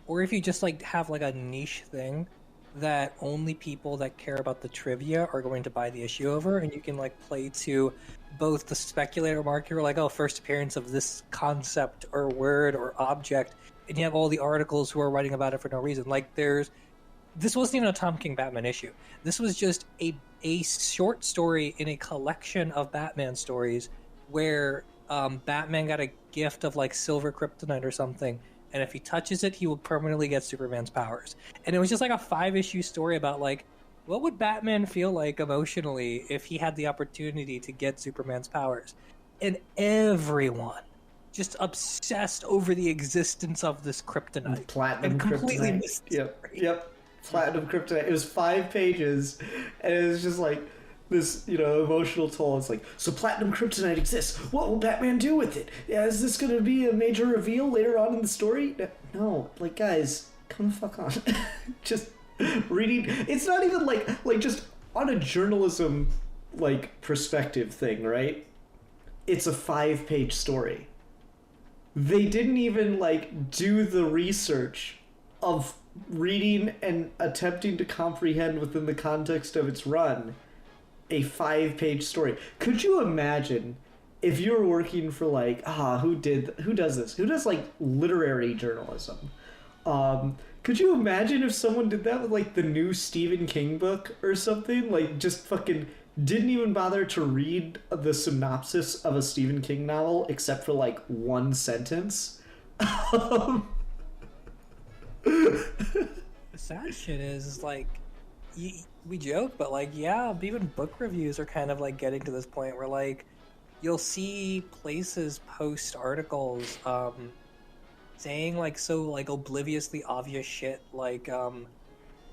E: Or if you just like have like a niche thing that only people that care about the trivia are going to buy the issue over, and you can like play to both the speculator market, or like, oh, first appearance of this concept or word or object, and you have all the articles who are writing about it for no reason. Like, this wasn't even a Tom King Batman issue. This was just a short story in a collection of Batman stories where Batman got a gift of like silver kryptonite or something, and if he touches it, he will permanently get Superman's powers. And it was just like a 5-issue story about like, what would Batman feel like emotionally if he had the opportunity to get Superman's powers? And everyone just obsessed over the existence of this kryptonite.
B: Platinum
E: and completely
B: kryptonite.
E: missed the story.
B: Yep. Platinum kryptonite. It was 5 pages, and it was just like this, you know, emotional toll. It's like, so platinum kryptonite exists. What will Batman do with it? Yeah, is this going to be a major reveal later on in the story? No, like, guys, come the fuck on. Just reading. It's not even like just on a journalism like perspective thing, right? It's a 5-page story. They didn't even like do the research of reading and attempting to comprehend within the context of its run a 5-page story. Could you imagine if you were working for like, who does this? Who does like literary journalism? Could you imagine if someone did that with like the new Stephen King book or something? Like, just fucking didn't even bother to read the synopsis of a Stephen King novel except for like 1 sentence.
E: The sad shit is like, we joke, but like, yeah, even book reviews are kind of like getting to this point where like you'll see places post articles saying like so like obliviously obvious shit like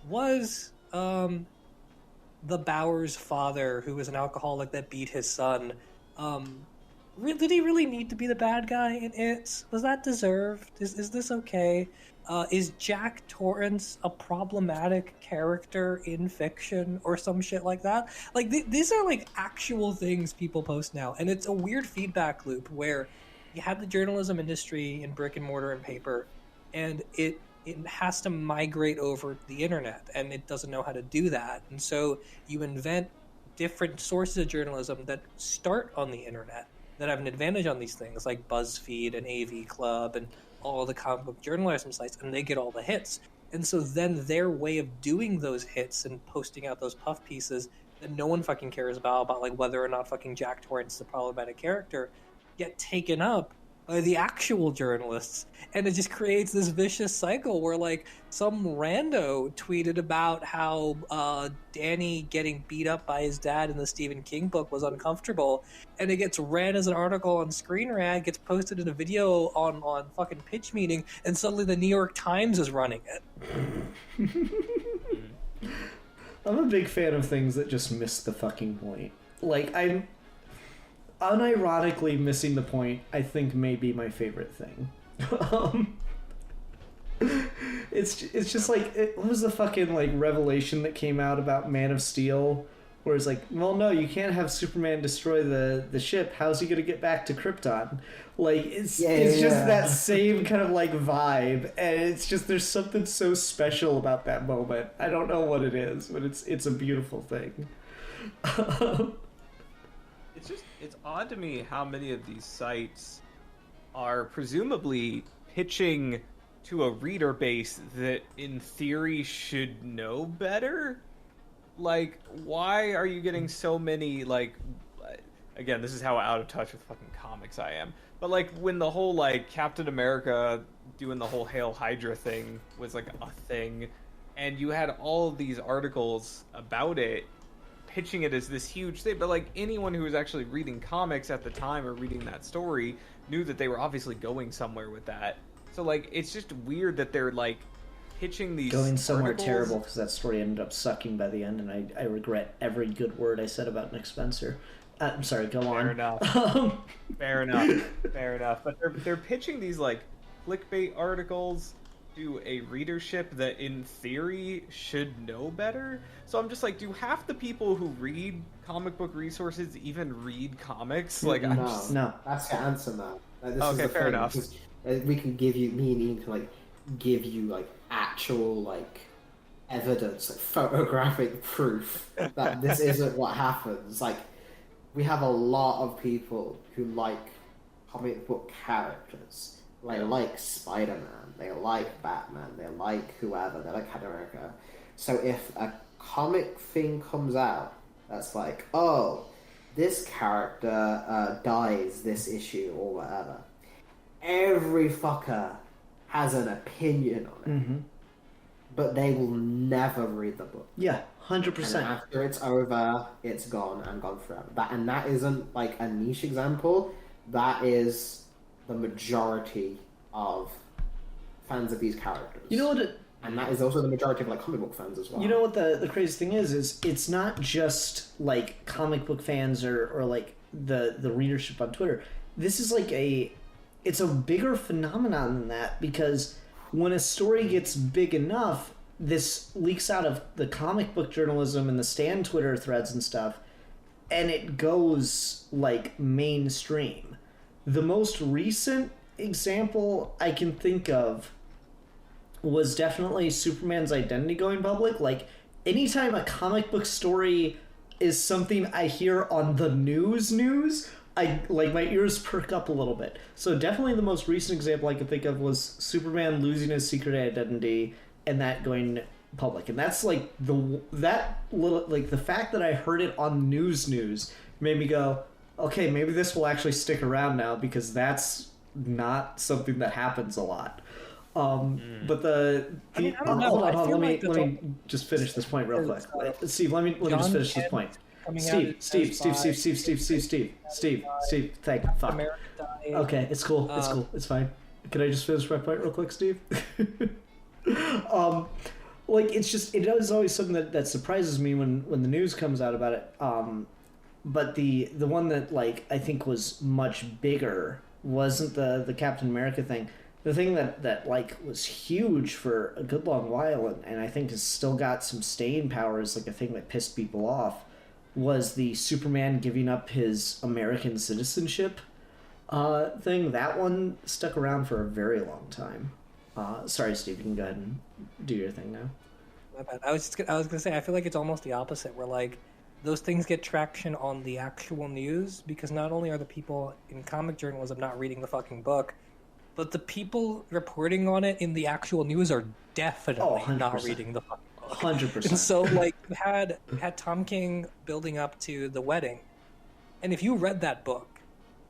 E: was the Bauer's father, who was an alcoholic that beat his son, did he really need to be the bad guy in it? Was that deserved? Is this okay? Is Jack Torrance a problematic character in fiction or some shit like that? Like, these are like actual things people post now, and it's a weird feedback loop where you have the journalism industry in brick and mortar and paper, and it has to migrate over the internet, and it doesn't know how to do that. And so you invent different sources of journalism that start on the internet that have an advantage on these things, like BuzzFeed and AV Club and all the comic book journalism sites, and they get all the hits. And so then their way of doing those hits and posting out those puff pieces that no one fucking cares about like whether or not fucking Jack Torrance is a problematic character, get taken up by the actual journalists. And it just creates this vicious cycle where like some rando tweeted about how Danny getting beat up by his dad in the Stephen King book was uncomfortable, and it gets ran as an article on Screen Rant, gets posted in a video on fucking Pitch Meeting, and suddenly the New York Times is running it.
B: I'm a big fan of things that just miss the fucking point. Like, unironically missing the point, I think may be my favorite thing. It's just like, what was the fucking like revelation that came out about Man of Steel, where it's like, well, no, you can't have Superman destroy the ship. How's he gonna get back to Krypton? Like, it's just that same kind of like vibe, and it's just, there's something so special about that moment. I don't know what it is, but it's a beautiful thing.
D: It's odd to me how many of these sites are presumably pitching to a reader base that in theory should know better. Like, why are you getting so many, like, again, this is how out of touch with fucking comics I am, but like when the whole like Captain America doing the whole Hail Hydra thing was like a thing, and you had all of these articles about it pitching it as this huge thing, but like anyone who was actually reading comics at the time or reading that story knew that they were obviously going somewhere with that. So like, it's just weird that they're like pitching these
B: going somewhere
D: articles.
B: terrible, because that story ended up sucking by the end, and I regret every good word I said about Nick Spencer. I'm sorry, go on.
D: Fair enough. Fair enough. But they're pitching these like clickbait articles to a readership that in theory should know better. So I'm just like, do half the people who read comic book resources even read comics? Like,
C: no. That's the answer, man. Like,
D: okay, fair enough.
C: We can give you, me and Ian can like give you like actual like evidence, like photographic proof that this isn't what happens. Like, we have a lot of people who like comic book characters. They like Spider-Man, they like Batman, they like whoever, they like Captain America. So if a comic thing comes out that's like, oh, this character dies this issue or whatever, every fucker has an opinion on it.
B: Mm-hmm.
C: But they will never read the book.
B: Yeah, 100%.
C: And after it's over, it's gone and gone forever. That isn't like a niche example. That is the majority of fans of these characters.
B: You know what?
C: And that is also the majority of like comic book fans as well.
B: You know what the crazy thing is it's not just like comic book fans or like the readership on Twitter. This is like it's a bigger phenomenon than that, because when a story gets big enough, this leaks out of the comic book journalism and the Stan Twitter threads and stuff, and it goes like mainstream. The most recent example I can think of was definitely Superman's identity going public. Like, anytime a comic book story is something I hear on the news, I like, my ears perk up a little bit. So definitely the most recent example I could think of was Superman losing his secret identity and that going public. And that's like the fact that I heard it on news made me go, okay, maybe this will actually stick around now, because that's not something that happens a lot. But hold on, let me just finish this point real quick. Steve, let me just finish this point. Steve, fuck. Okay, it's cool, it's fine. Can I just finish my point real quick, Steve? Like, it is always something that surprises me when the news comes out about it. But the one that like I think was much bigger wasn't the Captain America thing. The thing that like was huge for a good long while, and I think has still got some staying power as like a thing that pissed people off, was the Superman giving up his American citizenship thing. That one stuck around for a very long time. Sorry, Steve, you can go ahead and do your thing now.
E: My bad. I was gonna say, I feel like it's almost the opposite, where like those things get traction on the actual news, because not only are the people in comic journalism not reading the fucking book, but the people reporting on it in the actual news are definitely not reading the fucking book.
B: 100%.
E: And so, like, you had Tom King building up to the wedding, and if you read that book,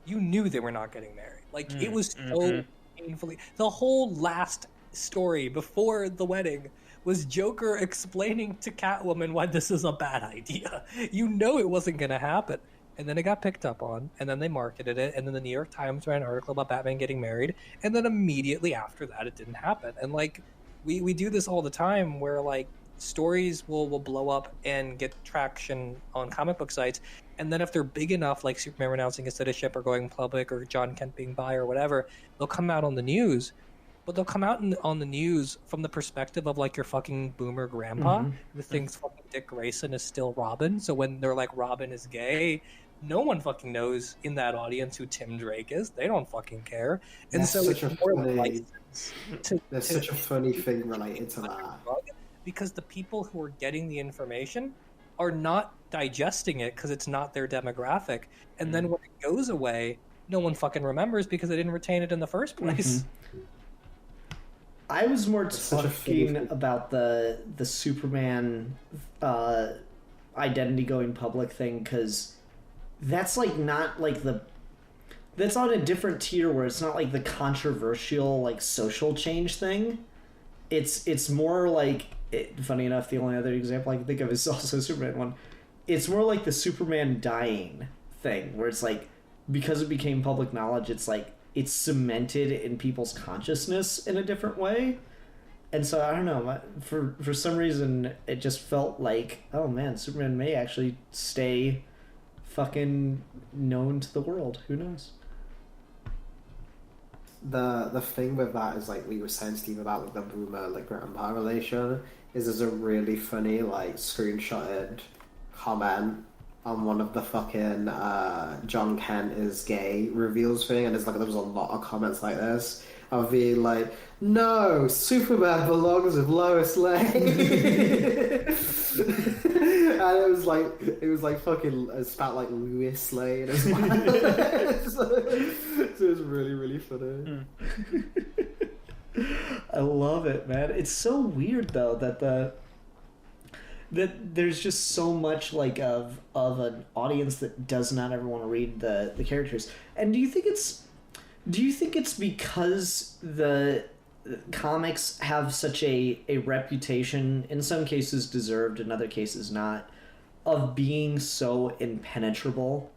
E: you knew they were not getting married. Like, it was so painfully... The whole last story before the wedding was Joker explaining to Catwoman why this is a bad idea. You know it wasn't going to happen. And then it got picked up on, and then they marketed it, and then the New York Times ran an article about Batman getting married, and then immediately after that it didn't happen. And like, we do this all the time, where like stories will blow up and get traction on comic book sites, and then if they're big enough, like Superman renouncing his citizenship or going public or John Kent being bi or whatever, they'll come out on the news. But they'll come out on the news from the perspective of like your fucking boomer grandpa who thinks fucking Dick Grayson is still Robin. So when they're like Robin is gay, no one fucking knows in that audience who Tim Drake is. They don't fucking care. And
C: That's
E: so
C: such
E: it's
C: a
E: more
C: funny-
E: license
C: There's such a funny thing related to that.
E: because the people who are getting the information are not digesting it because it's not their demographic. And then when it goes away, no one fucking remembers because they didn't retain it in the first place.
B: I was more
C: such a
B: talking
C: funny-
B: about the Superman identity going public thing, because that's like not like that's on a different tier where it's not like the controversial like social change thing. It's more like funny enough, the only other example I can think of is also Superman one. It's more like the Superman dying thing, where it's like, because it became public knowledge, it's like it's cemented in people's consciousness in a different way. And so I don't know, for some reason it just felt like, oh man, Superman may actually stay fucking known to the world. Who knows?
C: The thing with that is, like we were saying, Steve, about like the boomer like grandpa relation, is there's a really funny like screenshotted comment on one of the fucking John Kent is gay reveals thing, and it's like there was a lot of comments like this of being like, no, Superman belongs with Lois Lane. And it was like fucking spat like Louis Lane as well. So it was really, really funny.
B: I love it, man. It's so weird though that there's just so much like of an audience that does not ever want to read the characters. And do you think it's because the comics have such a reputation, in some cases deserved, in other cases not, of being so impenetrable?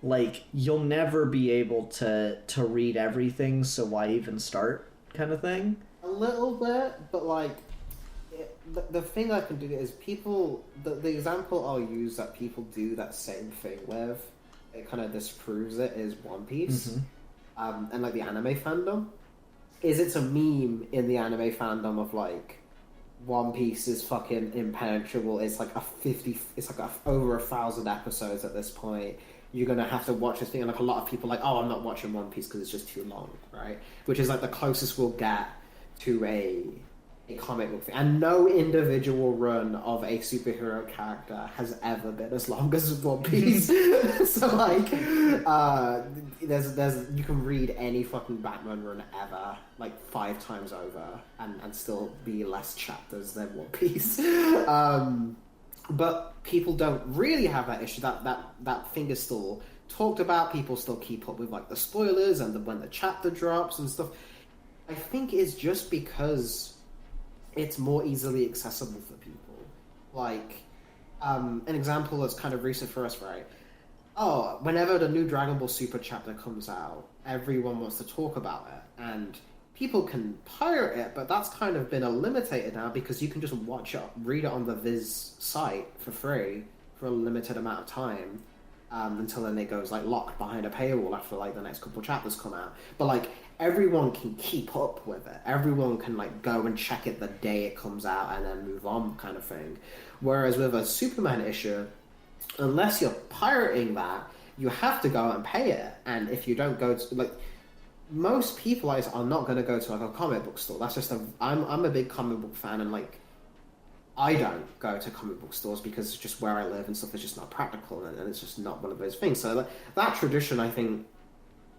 B: Like, you'll never be able to read everything, so why even start, kind of thing?
C: A little bit, but like the thing I can do is people. The example I'll use that people do that same thing with, it kind of disproves it, is One Piece, and like the anime fandom. It's a meme in the anime fandom of like, One Piece is fucking impenetrable. It's like over 1,000 episodes at this point. You're gonna have to watch this thing, and like a lot of people are like, oh, I'm not watching One Piece because it's just too long, right? Which is like the closest we'll get to a comic book thing. And no individual run of a superhero character has ever been as long as One Piece. So like, there's you can read any fucking Batman run ever like 5 times over and still be less chapters than One Piece. But people don't really have that issue. That thing is still talked about. People still keep up with like the spoilers and when the chapter drops and stuff. I think it's just because it's more easily accessible for people. Like, an example that's kind of recent for us, right? Oh, whenever the new Dragon Ball Super chapter comes out, everyone wants to talk about it, and people can pirate it, but that's kind of been limited now because you can just watch it, read it on the Viz site for free for a limited amount of time, until then it goes like locked behind a paywall after like the next couple of chapters come out. But like, everyone can keep up with it. Everyone can like go and check it the day it comes out and then move on, kind of thing. Whereas with a Superman issue, unless you're pirating that, you have to go out and pay it. And if you don't go to like, most people are not going to go to like a comic book store. That's just I'm a big comic book fan, and like, I don't go to comic book stores because it's just where I live and stuff is just not practical, and it's just not one of those things. So that tradition, I think,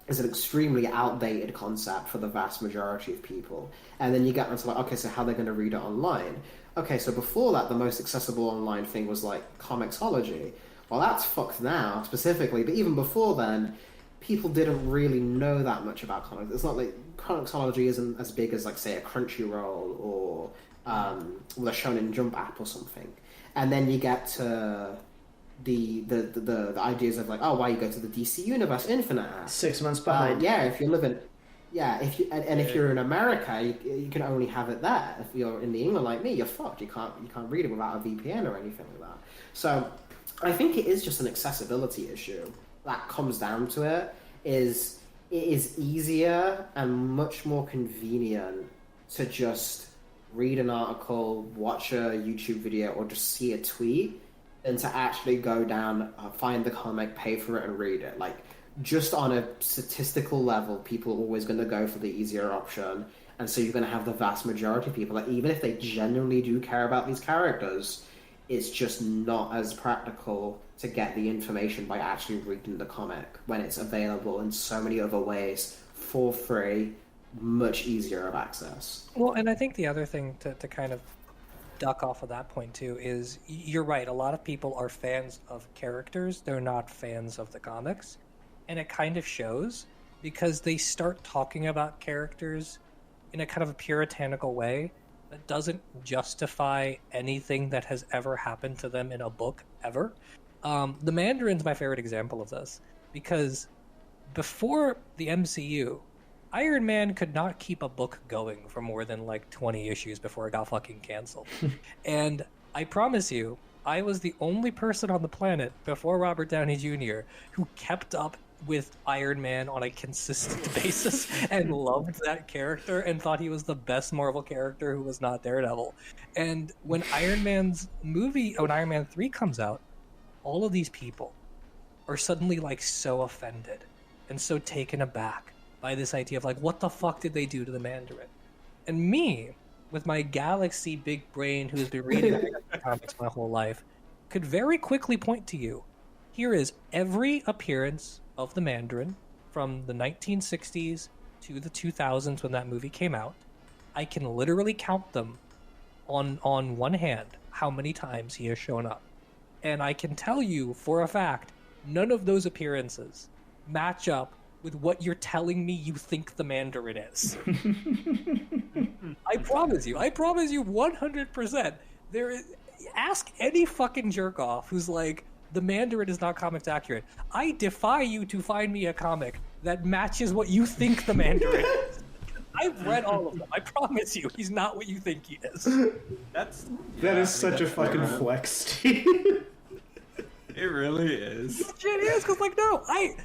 C: is an extremely outdated concept for the vast majority of people. And then you get into like, okay, so how they're going to read it online? Okay, so before that, the most accessible online thing was like Comixology. Well, that's fucked now, specifically, but even before then, people didn't really know that much about comics. It's not like Comixology isn't as big as like, say, a Crunchyroll or the Shonen Jump app or something. And then you get to the ideas of like, oh, why you go to the DC Universe Infinite app?
B: 6 months behind.
C: Yeah, if you're living Yeah, if you're in America, you can only have it there. If you're in the England like me, you're fucked. You can't read it without a VPN or anything like that. So I think it is just an accessibility issue. That comes down to it is easier and much more convenient to just read an article, watch a YouTube video, or just see a tweet than to actually go down, find the comic, pay for it, and read it. Like, just on a statistical level, people are always going to go for the easier option. And so you're going to have the vast majority of people that, even if they genuinely do care about these characters, it's just not as practical to get the information by actually reading the comic when it's available in so many other ways for free, much easier of access.
E: Well, and I think the other thing to kind of duck off of that point too is you're right. A lot of people are fans of characters. They're not fans of the comics. And it kind of shows because they start talking about characters in a kind of a puritanical way that doesn't justify anything that has ever happened to them in a book ever. The Mandarin's my favorite example of this because before the MCU, Iron Man could not keep a book going for more than like 20 issues before it got fucking canceled. And I promise you, I was the only person on the planet before Robert Downey Jr. who kept up with Iron Man on a consistent basis and loved that character and thought he was the best Marvel character who was not Daredevil. And when Iron Man 3 comes out, all of these people are suddenly like so offended and so taken aback by this idea of like, what the fuck did they do to the Mandarin? And me, with my galaxy big brain who's been reading comics my whole life, could very quickly point to you. Here is every appearance of the Mandarin from the 1960s to the 2000s when that movie came out. I can literally count them on one hand how many times he has shown up. And I can tell you for a fact, none of those appearances match up with what you're telling me you think the Mandarin is. I promise you 100%. Ask any fucking jerk off who's like, the Mandarin is not comics accurate. I defy you to find me a comic that matches what you think the Mandarin is. I've read all of them. I promise you, he's not what you think he is.
B: That is such a fucking flex, Steve.
D: It really is.
E: It is, because like, no, I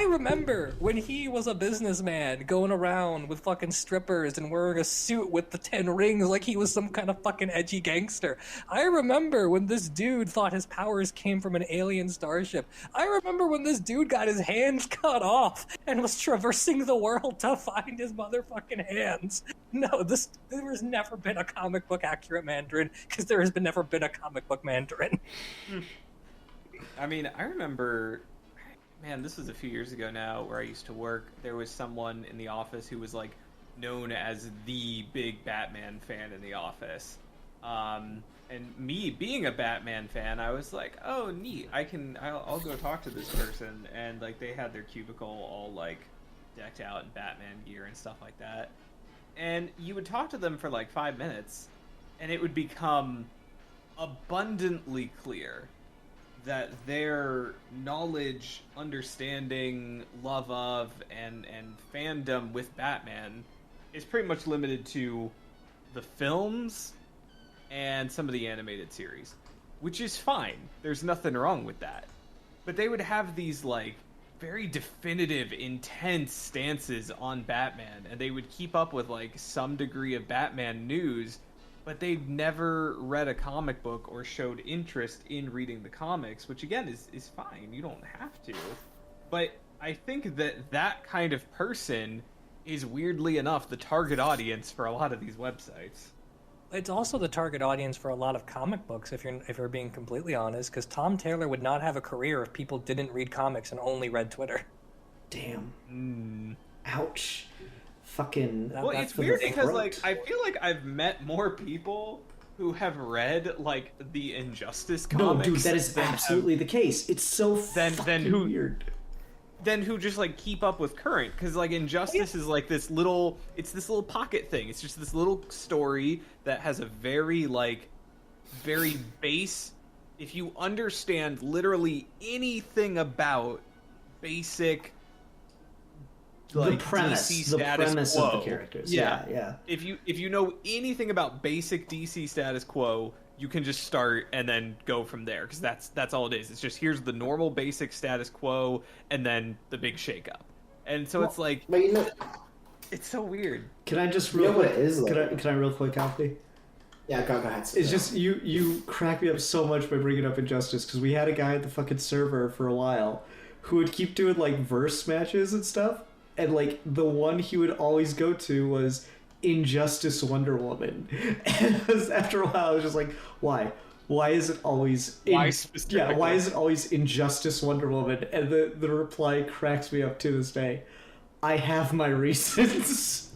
E: remember when he was a businessman going around with fucking strippers and wearing a suit with the 10 rings like he was some kind of fucking edgy gangster. I remember when this dude thought his powers came from an alien starship. I remember when this dude got his hands cut off and was traversing the world to find his motherfucking hands. No, there has never been a comic book accurate Mandarin because there has never been a comic book Mandarin.
D: I mean, I remember... Man, this was a few years ago now where I used to work. There was someone in the office who was like known as the big Batman fan in the office. And me being a Batman fan, I was like, oh, neat. I'll go talk to this person. And like they had their cubicle all like decked out in Batman gear and stuff like that. And you would talk to them for like 5 minutes and it would become abundantly clear that their knowledge, understanding, love of, and fandom with Batman is pretty much limited to the films and some of the animated series, which is fine. There's nothing wrong with that. But they would have these, like, very definitive, intense stances on Batman, and they would keep up with, like, some degree of Batman news, but they've never read a comic book or showed interest in reading the comics, which again is fine. You don't have to. But I think that kind of person is weirdly enough the target audience for a lot of these websites.
E: It's also the target audience for a lot of comic books, if you're being completely honest, because Tom Taylor would not have a career if people didn't read comics and only read Twitter.
B: Damn. Ouch. Fucking.
D: Well, it's weird because like I feel like I've met more people who have read like the Injustice comics.
B: No, dude, that is absolutely the case. It's so weird.
D: Then who just like keep up with current, because like Injustice is like this little pocket thing. It's just this little story that has a very base. If you understand literally anything about basic like
B: the premise,
D: DC
B: the
D: status
B: premise
D: quo.
B: of the characters.
D: Yeah.
B: Yeah.
D: If you know anything about basic DC status quo, you can just start and then go from there, because that's all it is. It's just, here's the normal basic status quo and then the big shakeup. And so it's like,
C: But you know,
D: it's so weird.
B: Can I just
C: You
B: real
C: know what
B: quick?
C: it is, though?
B: Can I real quick, Alfie?
C: yeah, go ahead.
B: It's just you crack me up so much by bringing up Injustice, because we had a guy at the fucking server for a while who would keep doing like verse matches and stuff, and like the one he would always go to was Injustice Wonder Woman, and after a while I was just like, why? Why is it always
D: Why
B: why
D: specifically?
B: is it always Injustice Wonder Woman? And the reply cracks me up to this day. I have my reasons.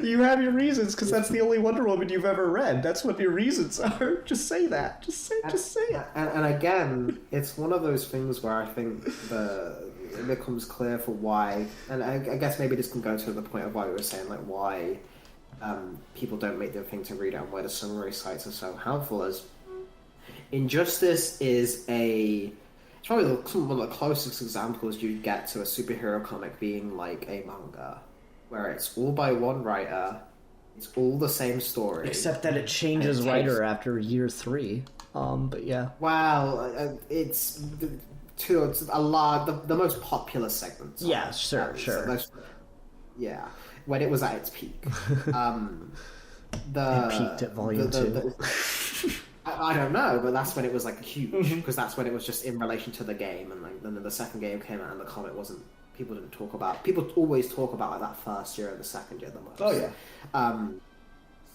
B: You have your reasons because that's the only Wonder Woman you've ever read. That's what your reasons are. Just say that. Just say it.
C: And again, it's one of those things where I think it becomes clear for why, and I guess maybe this can go to the point of why we were saying like why people don't make the thing to read it and why the summary sites are so helpful. Is Injustice is it's probably one of the closest examples you get to a superhero comic being like a manga, where it's all by one writer, it's all the same story.
B: Except that it changes writer after year 3. But yeah.
C: Well, it's a lot the most popular segments.
B: Yeah, sure.
C: Yeah, when it was at its peak.
B: It peaked at volume 2.
C: I don't know, but that's when it was like huge, because that's when it was just in relation to the game, and like then the second game came out and the comic wasn't. People didn't talk about. People always talk about like that first year and the second year the most.
B: Oh yeah.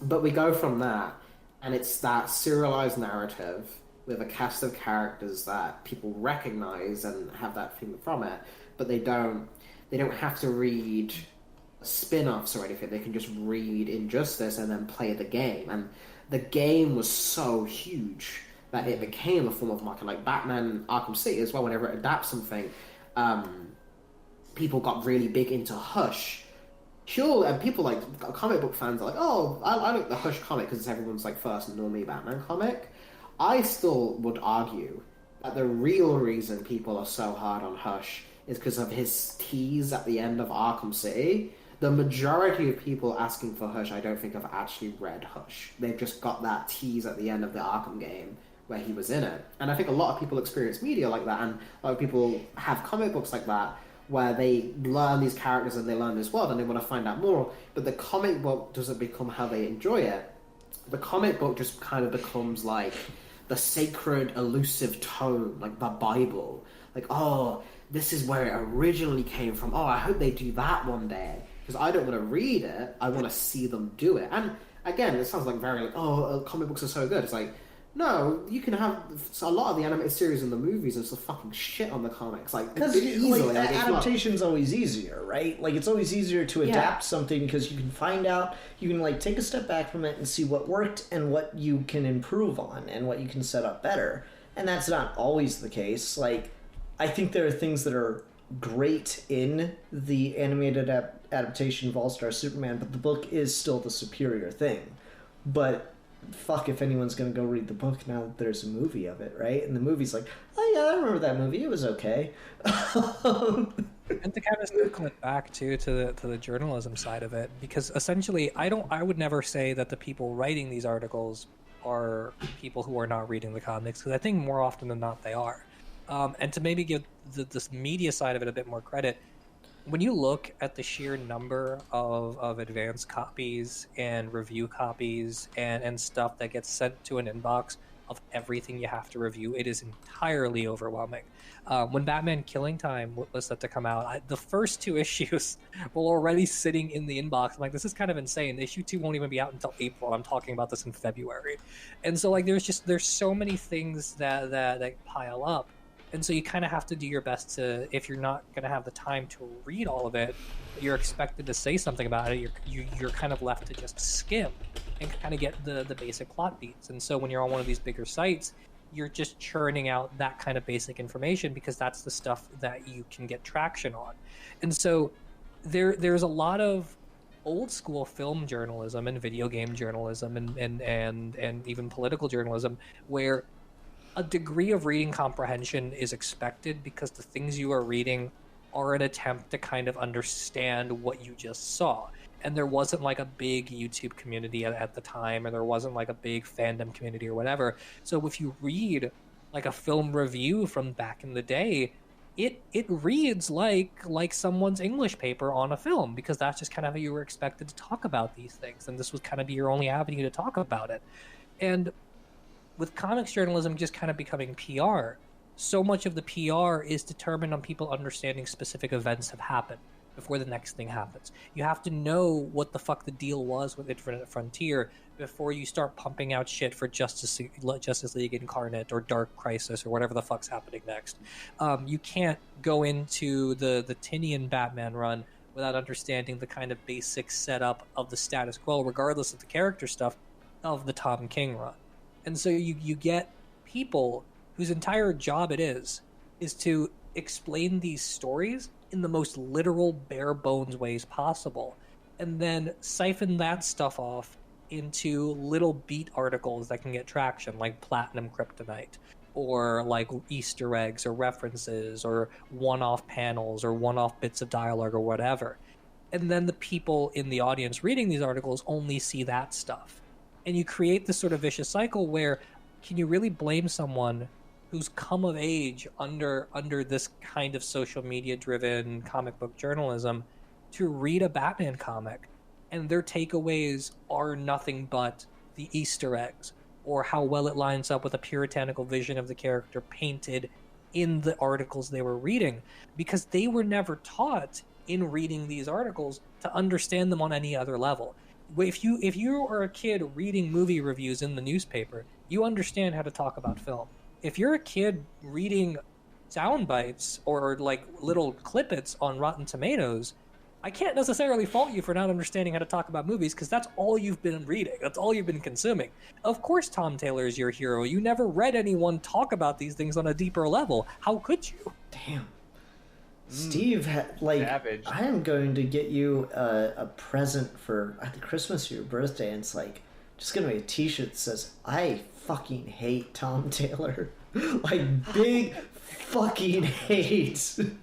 C: But we go from that, and it's that serialized narrative with a cast of characters that people recognize and have that thing from it, but they don't have to read spin-offs or anything. They can just read Injustice and then play the game. And the game was so huge that it became a form of market. Like Batman Arkham City as well, whenever it adapts something, people got really big into Hush. Sure, and people like comic book fans are like, oh, I like the Hush comic because it's everyone's like first normie Batman comic. I still would argue that the real reason people are so hard on Hush is because of his tease at the end of Arkham City. The majority of people asking for Hush, I don't think have actually read Hush. They've just got that tease at the end of the Arkham game where he was in it. And I think a lot of people experience media like that, and a lot of people have comic books like that, where they learn these characters and they learn this world and they want to find out more, but the comic book doesn't become how they enjoy it. The comic book just kind of becomes like the sacred, elusive tome, like the Bible. Like, oh, this is where it originally came from. Oh, I hope they do that one day. Because I don't want to read it, I want to see them do it. And again, it sounds like very like, oh, comic books are so good. It's like, no, you can have a lot of the animated series and the movies and some fucking shit on the comics. Like,
B: Because
C: easily,
B: like,
C: it's
B: adaptation's always easier, right? Like, it's always easier to adapt something because you can find out, you can like take a step back from it and see what worked and what you can improve on and what you can set up better. And that's not always the case. Like, I think there are things that are great in the animated adaptation of All-Star Superman, but the book is still the superior thing. But fuck if anyone's going to go read the book now that there's a movie of it, right? And the movie's like, oh yeah, I remember that movie, it was okay.
E: And to kind of circle it back too to the journalism side of it, because essentially I would never say that the people writing these articles are people who are not reading the comics, because I think more often than not they are. And to maybe give this media side of it a bit more credit, when you look at the sheer number of advanced copies and review copies and stuff that gets sent to an inbox of everything you have to review, it is entirely overwhelming. When Batman Killing Time was set to come out, the first 2 issues were already sitting in the inbox. I'm like, this is kind of insane. Issue 2 won't even be out until April. I'm talking about this in February. And so like there's so many things that pile up. And so you kind of have to do your best to, if you're not going to have the time to read all of it, you're expected to say something about it, you're kind of left to just skim and kind of get the basic plot beats. And so when you're on one of these bigger sites, you're just churning out that kind of basic information because that's the stuff that you can get traction on. And so there's a lot of old school film journalism and video game journalism and even political journalism where a degree of reading comprehension is expected because the things you are reading are an attempt to kind of understand what you just saw. And there wasn't like a big YouTube community at the time, or there wasn't like a big fandom community or whatever. So if you read like a film review from back in the day, it reads like someone's English paper on a film, because that's just kind of how you were expected to talk about these things, and this was kind of your only avenue to talk about it. And with comics journalism just kind of becoming PR, so much of the PR is determined on people understanding specific events have happened before the next thing happens. You have to know what the fuck the deal was with Infinite Frontier before you start pumping out shit for Justice League Incarnate or Dark Crisis or whatever the fuck's happening next. You can't go into the Tinian Batman run without understanding the kind of basic setup of the status quo, regardless of the character stuff, of the Tom King run. And so you get people whose entire job it is to explain these stories in the most literal, bare bones ways possible, and then siphon that stuff off into little beat articles that can get traction, like Platinum Kryptonite, or like Easter eggs or references or one-off panels or one-off bits of dialogue or whatever. And then the people in the audience reading these articles only see that stuff. And you create this sort of vicious cycle where, can you really blame someone who's come of age under this kind of social media driven comic book journalism to read a Batman comic and their takeaways are nothing but the Easter eggs or how well it lines up with a puritanical vision of the character painted in the articles they were reading, because they were never taught in reading these articles to understand them on any other level. If you are a kid reading movie reviews in the newspaper, you understand how to talk about film. If you're a kid reading sound bites or like little clippets on Rotten Tomatoes, I can't necessarily fault you for not understanding how to talk about movies, because that's all you've been reading. That's all you've been consuming. Of course Tom Taylor is your hero. You never read anyone talk about these things on a deeper level. How could you?
B: Damn. Steve,
D: Savage.
B: I am going to get you a present for Christmas or your birthday, and it's like, just gonna make a t-shirt that says, I fucking hate Tom Taylor. Like, big fucking hate. And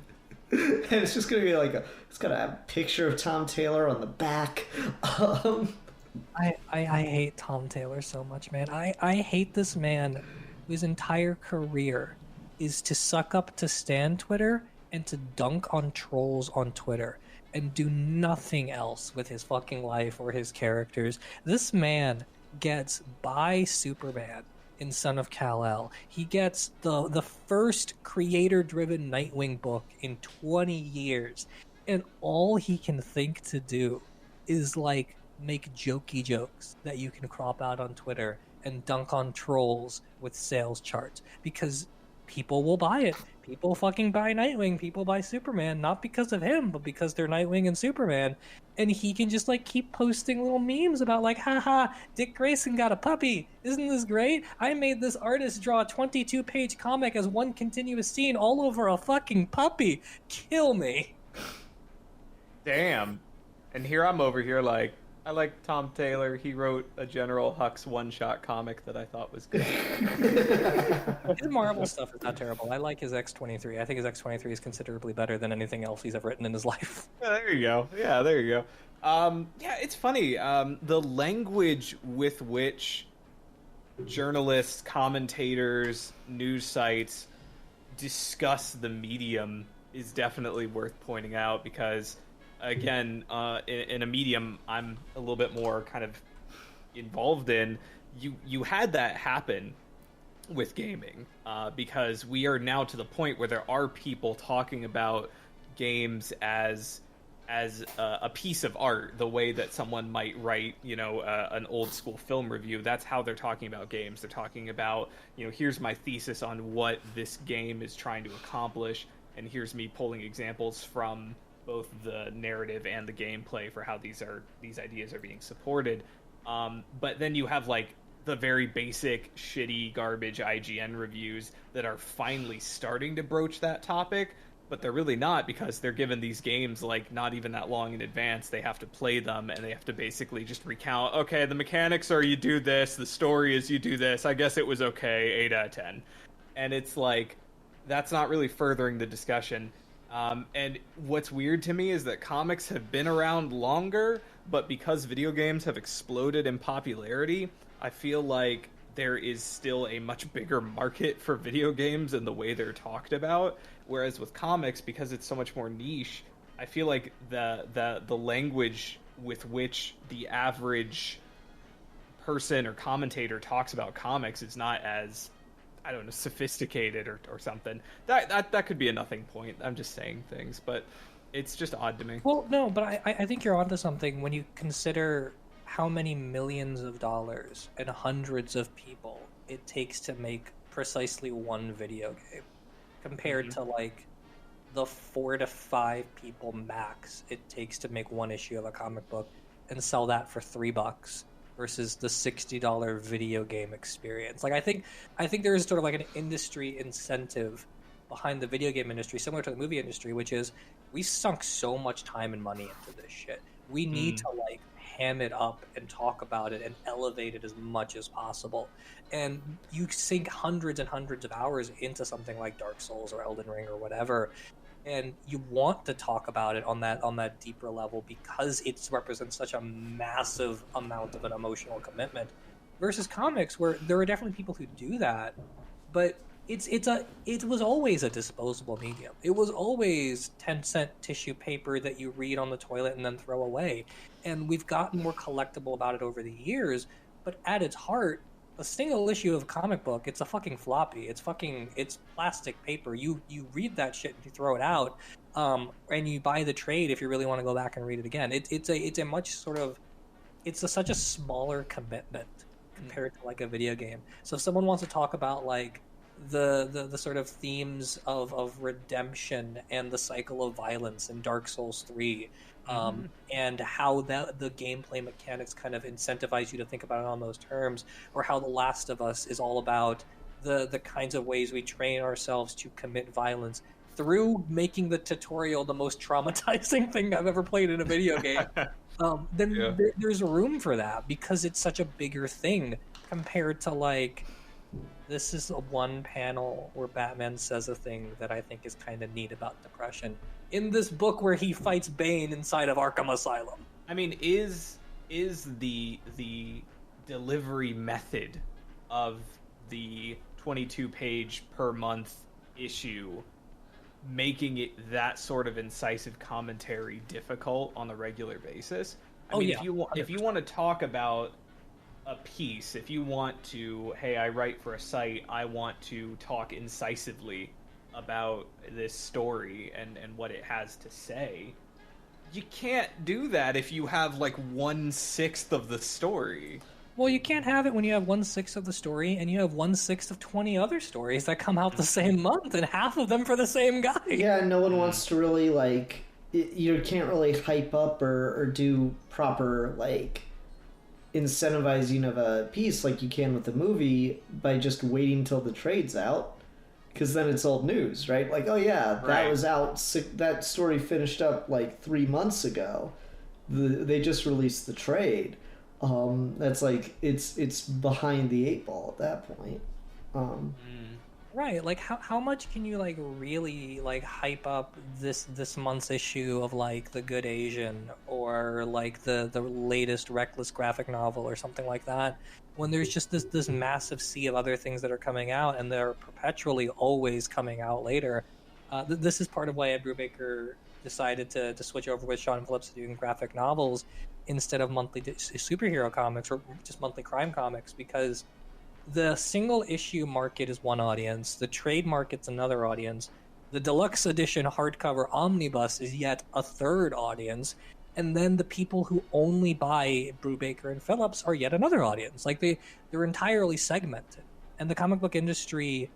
B: it's just gonna be like it's gonna have a picture of Tom Taylor on the back.
E: I hate Tom Taylor so much, man. I hate this man whose entire career is to suck up to Stan Twitter and to dunk on trolls on Twitter and do nothing else with his fucking life or his characters. This man gets by Superman in Son of Kal-El. He gets the first creator-driven Nightwing book in 20 years. And all he can think to do is like make jokey jokes that you can crop out on Twitter and dunk on trolls with sales charts, because people will buy it. People fucking buy Nightwing. People buy Superman, not because of him, but because they're Nightwing and Superman. And he can just like keep posting little memes about like, haha, Dick Grayson got a puppy. Isn't this great? I made this artist draw a 22-page comic as one continuous scene all over a fucking puppy. Kill me.
D: Damn. And here I'm over here like, I like Tom Taylor. He wrote a General Hux one-shot comic that I thought was good.
E: His Marvel stuff is not terrible. I like his X-23. I think his X-23 is considerably better than anything else he's ever written in his life.
D: Yeah, there you go. Yeah, there you go. Yeah, it's funny. The language with which journalists, commentators, news sites discuss the medium is definitely worth pointing out, because again, in a medium I'm a little bit more kind of involved in, you had that happen with gaming, because we are now to the point where there are people talking about games as a piece of art, the way that someone might write, an old school film review. That's how they're talking about games. They're talking about, here's my thesis on what this game is trying to accomplish, and here's me pulling examples from both the narrative and the gameplay for how these ideas are being supported. But then you have like the very basic shitty garbage IGN reviews that are finally starting to broach that topic. but they're really not, because they're given these games like not even that long in advance. They have to play them, and they have to basically just recount, okay, the mechanics are you do this, the story is you do this, I guess it was okay, 8 out of 10. And it's like, that's not really furthering the discussion. And what's weird to me is that comics have been around longer, but because video games have exploded in popularity, I feel like there is still a much bigger market for video games and the way they're talked about. Whereas with comics, because it's so much more niche, I feel like the language with which the average person or commentator talks about comics is not as, I don't know, sophisticated or something. That could be a nothing point. I'm just saying things, but it's just odd to me.
E: Well, no, but I think you're onto something when you consider how many millions of dollars and hundreds of people it takes to make precisely one video game, compared to like the 4 to 5 people max it takes to make one issue of a comic book and sell that for $3 versus the $60 video game experience. Like I think there is sort of like an industry incentive behind the video game industry, similar to the movie industry, which is we sunk so much time and money into this shit. We need to like ham it up and talk about it and elevate it as much as possible. And you sink hundreds and hundreds of hours into something like Dark Souls or Elden Ring or whatever, and you want to talk about it on that deeper level because it represents such a massive amount of an emotional commitment. Versus comics, where there are definitely people who do that, but it was always a disposable medium. It was always 10-cent tissue paper that you read on the toilet and then throw away. And we've gotten more collectible about it over the years, but at its heart, a single issue of a comic book, it's a fucking floppy. It's plastic paper. You read that shit and you throw it out, and you buy the trade if you really want to go back and read it again. It's a much sort of, such a smaller commitment compared to like a video game. So if someone wants to talk about like the sort of themes of redemption and the cycle of violence in Dark Souls 3, and how the gameplay mechanics kind of incentivize you to think about it on those terms, or how The Last of Us is all about the kinds of ways we train ourselves to commit violence through making the tutorial the most traumatizing thing I've ever played in a video game, there's room for that because it's such a bigger thing compared to like, this is a one panel where Batman says a thing that I think is kind of neat about depression in this book where he fights Bane inside of Arkham Asylum.
D: I mean, is the delivery method of the 22-page per month issue making it that sort of incisive commentary difficult on a regular basis? I mean, if you want to talk about a piece, if you want to, hey, I write for a site, I want to talk incisively about this story and what it has to say, you can't do that if you have like 1/6 of the story.
E: Well, you can't have it when you have 1/6 of the story and you have 1/6 of 20 other stories that come out the same month, and half of them for the same guy.
B: Yeah, no one wants to really like, you can't really hype up or do proper like incentivizing of a piece like you can with the movie by just waiting till the trade's out, because then it's old news, right? Like, oh yeah, that was out, that story finished up like 3 months ago, they just released the trade. That's like, it's behind the 8 ball at that point.
E: Right, like how much can you like really like hype up this month's issue of like The Good Asian or like the latest Reckless graphic novel or something like that, when there's just this massive sea of other things that are coming out and they're perpetually always coming out later. This is part of why Ed Brubaker decided to switch over with Sean Phillips to doing graphic novels instead of monthly superhero comics or just monthly crime comics, because the single issue market is one audience, the trade market's another audience, the deluxe edition hardcover omnibus is yet a third audience, and then the people who only buy Brubaker and Phillips are yet another audience. Like they're entirely segmented, and the comic book industry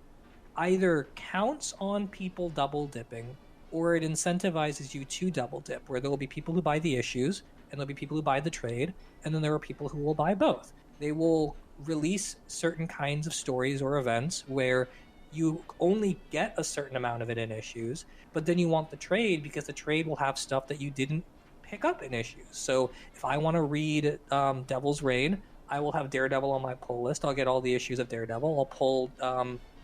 E: either counts on people double dipping or it incentivizes you to double dip, where there will be people who buy the issues and there'll be people who buy the trade, and then there are people who will buy both. They will release certain kinds of stories or events where you only get a certain amount of it in issues, but then you want the trade because the trade will have stuff that you didn't pick up in issues. So if I want to read Devil's Reign, I will have Daredevil on my pull list. I'll get all the issues of Daredevil. I'll pull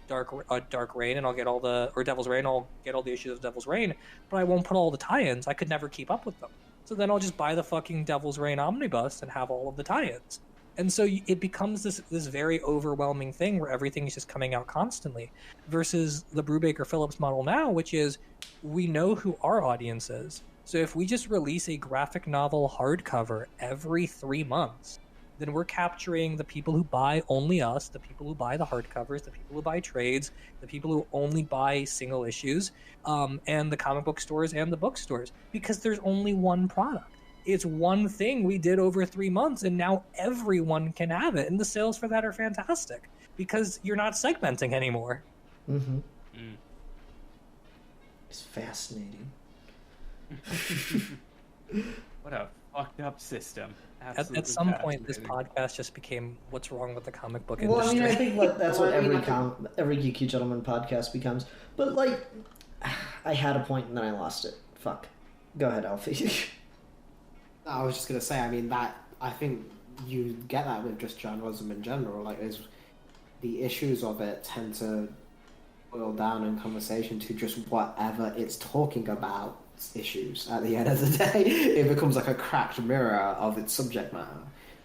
E: Dark Reign, and I'll get all the, or Devil's Reign. I'll get all the issues of Devil's Reign, but I won't put all the tie-ins. I could never keep up with them. So then I'll just buy the fucking Devil's Reign omnibus and have all of the tie-ins. And so it becomes this very overwhelming thing where everything is just coming out constantly, versus the Brubaker Phillips model now, which is we know who our audience is. So if we just release a graphic novel hardcover every 3 months, then we're capturing the people who buy only us, the people who buy the hardcovers, the people who buy trades, the people who only buy single issues, and the comic book stores and the bookstores, because there's only one product. It's one thing we did over 3 months, and now everyone can have it, and the sales for that are fantastic because you're not segmenting anymore.
B: Mm-hmm. It's fascinating.
D: What a fucked up system.
E: At some point, this podcast just became "What's wrong with the comic book
B: Well, I
E: industry?"
B: mean, I think that's what every Geeky Gentleman podcast becomes. But like, I had a point and then I lost it. Fuck. Go ahead, Alfie.
C: I was just gonna say, I mean, that I think you get that with just journalism in general. Like, is the issues of it tend to boil down in conversation to just whatever it's talking about. Issues at the end of the day, it becomes like a cracked mirror of its subject matter.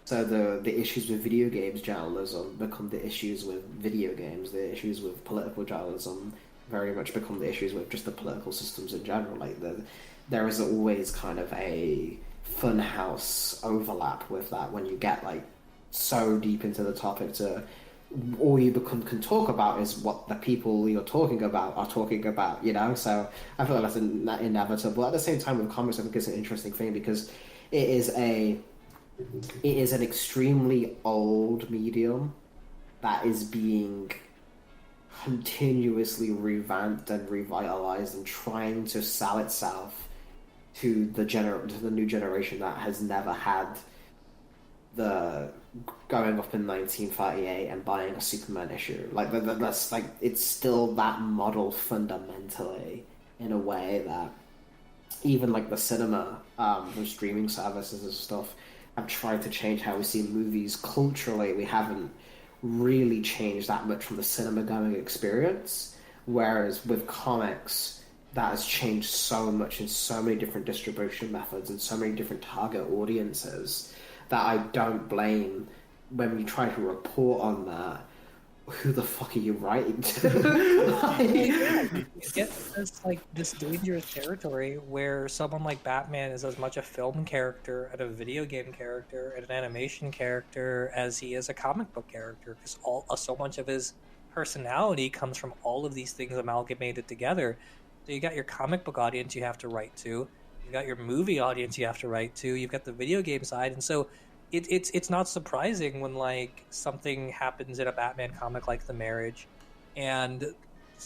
C: So the issues with video games journalism become the issues with video games. The issues with political journalism very much become the issues with just the political systems in general. Like there is always kind of a funhouse overlap with that when you get like so deep into the topic to all you can talk about is what the people you're talking about are talking about, you know? So I feel like that's inevitable. At the same time, with comics, I think it's an interesting thing because it is an extremely old medium that is being continuously revamped and revitalized and trying to sell itself to the new generation that has never had the going up in 1938 and buying a Superman issue. Like that's like, it's still that model fundamentally in a way that even like the cinema, the streaming services and stuff have tried to change how we see movies culturally. We haven't really changed that much from the cinema going experience, whereas with comics that has changed so much in so many different distribution methods and so many different target audiences that I don't blame when we try to report on that. Who the fuck are you writing to?
E: You get this dangerous territory where someone like Batman is as much a film character and a video game character and an animation character as he is a comic book character, because so much of his personality comes from all of these things amalgamated together. So you got your comic book audience you have to write to, you've got your movie audience you have to write to, you've got the video game side, and so it's not surprising when like something happens in a Batman comic like The Marriage, and the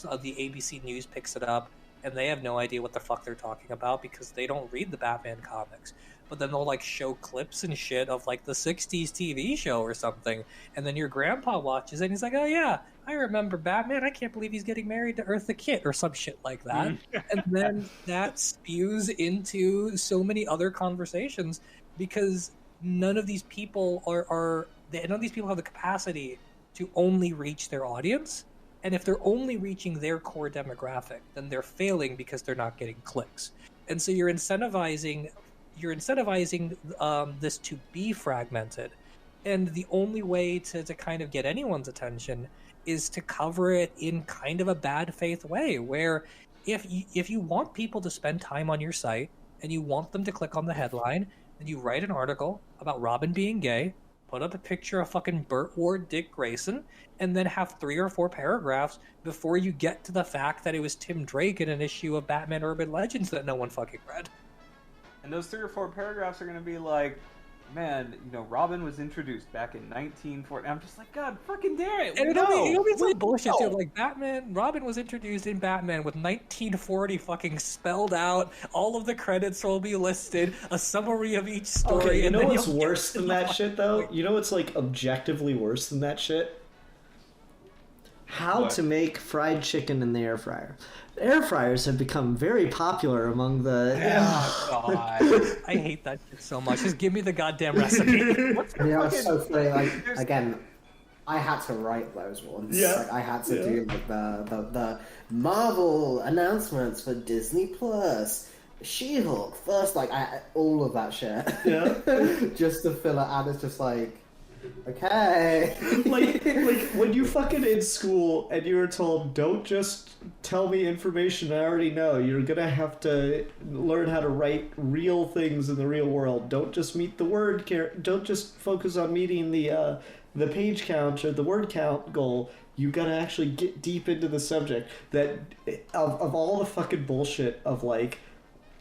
E: ABC News picks it up, and they have no idea what the fuck they're talking about because they don't read the Batman comics. But then they'll like show clips and shit of like the 60s TV show or something, and then your grandpa watches it and he's like, oh yeah, I remember Batman, I can't believe he's getting married to Eartha Kitt or some shit like that. And then that spews into so many other conversations because none of these people none of these people have the capacity to only reach their audience. And if they're only reaching their core demographic, then they're failing because they're not getting clicks. And so you're incentivizing this to be fragmented. And the only way to kind of get anyone's attention is to cover it in kind of a bad faith way, where if you want people to spend time on your site and you want them to click on the headline, then you write an article about Robin being gay, put up a picture of fucking Burt Ward, Dick Grayson, and then have 3 or 4 paragraphs before you get to the fact that it was Tim Drake in an issue of Batman Urban Legends that no one fucking read.
D: And those 3 or 4 paragraphs are going to be like, man, you know, Robin was introduced back in 1940. I'm just like, God fucking damn it.
E: And it'll be some bullshit too. Like Robin was introduced in Batman with 1940 fucking spelled out. All of the credits will be listed, a summary of each story.
B: Okay, you know what's worse than that shit though? You know what's like objectively worse than that shit? how
D: What?
B: to make fried chicken in the air fryer. Air fryers have become very popular among the.
E: Oh god, I hate that shit so much. Just give me the goddamn recipe.
D: What's the
C: You know,
D: fucking...
C: it's so funny. Like
D: There's-
C: again, I had to write those ones.
B: Yeah.
C: Like I had to
B: Yeah.
C: do like the Marvel announcements for Disney Plus, She-Hulk first, like all of that shit.
B: Yeah.
C: Just to fill it out. It's just like, okay.
B: like when you fucking in school and you were told, don't just tell me information I already know. You're gonna have to learn how to write real things in the real world. Don't just meet the word don't just focus on meeting the page count or the word count goal. You gotta actually get deep into the subject. That of all the fucking bullshit of like,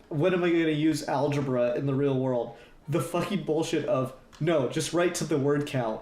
B: when am I gonna use algebra in the real world? The fucking bullshit of no, just write to the word count.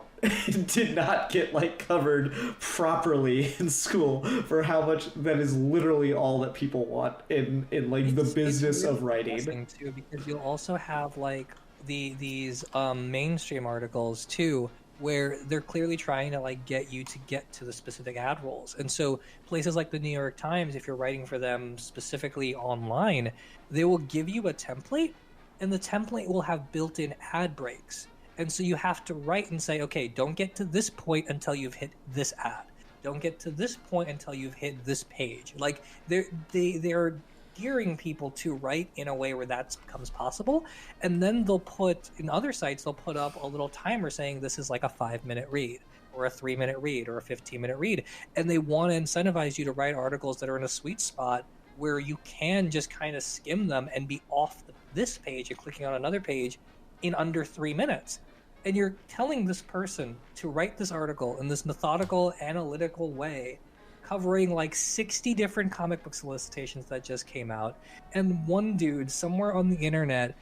B: Did not get like covered properly in school for how much that is literally all that people want in like the business
E: really
B: of writing.
E: interesting, too, because you'll also have like these mainstream articles too, where they're clearly trying to like get you to get to the specific ad roles. And so places like the New York Times, if you're writing for them specifically online, they will give you a template, and the template will have built-in ad breaks. And so you have to write and say, okay, don't get to this point until you've hit this ad. Don't get to this point until you've hit this page. Like they're gearing people to write in a way where that becomes possible. And then they'll put, in other sites, they'll put up a little timer saying this is like a 5-minute read, or a 3-minute read, or a 15-minute read. And they want to incentivize you to write articles that are in a sweet spot where you can just kind of skim them and be off this page and clicking on another page in under 3 minutes. And you're telling this person to write this article in this methodical, analytical way, covering like 60 different comic book solicitations that just came out. And one dude somewhere on the internet,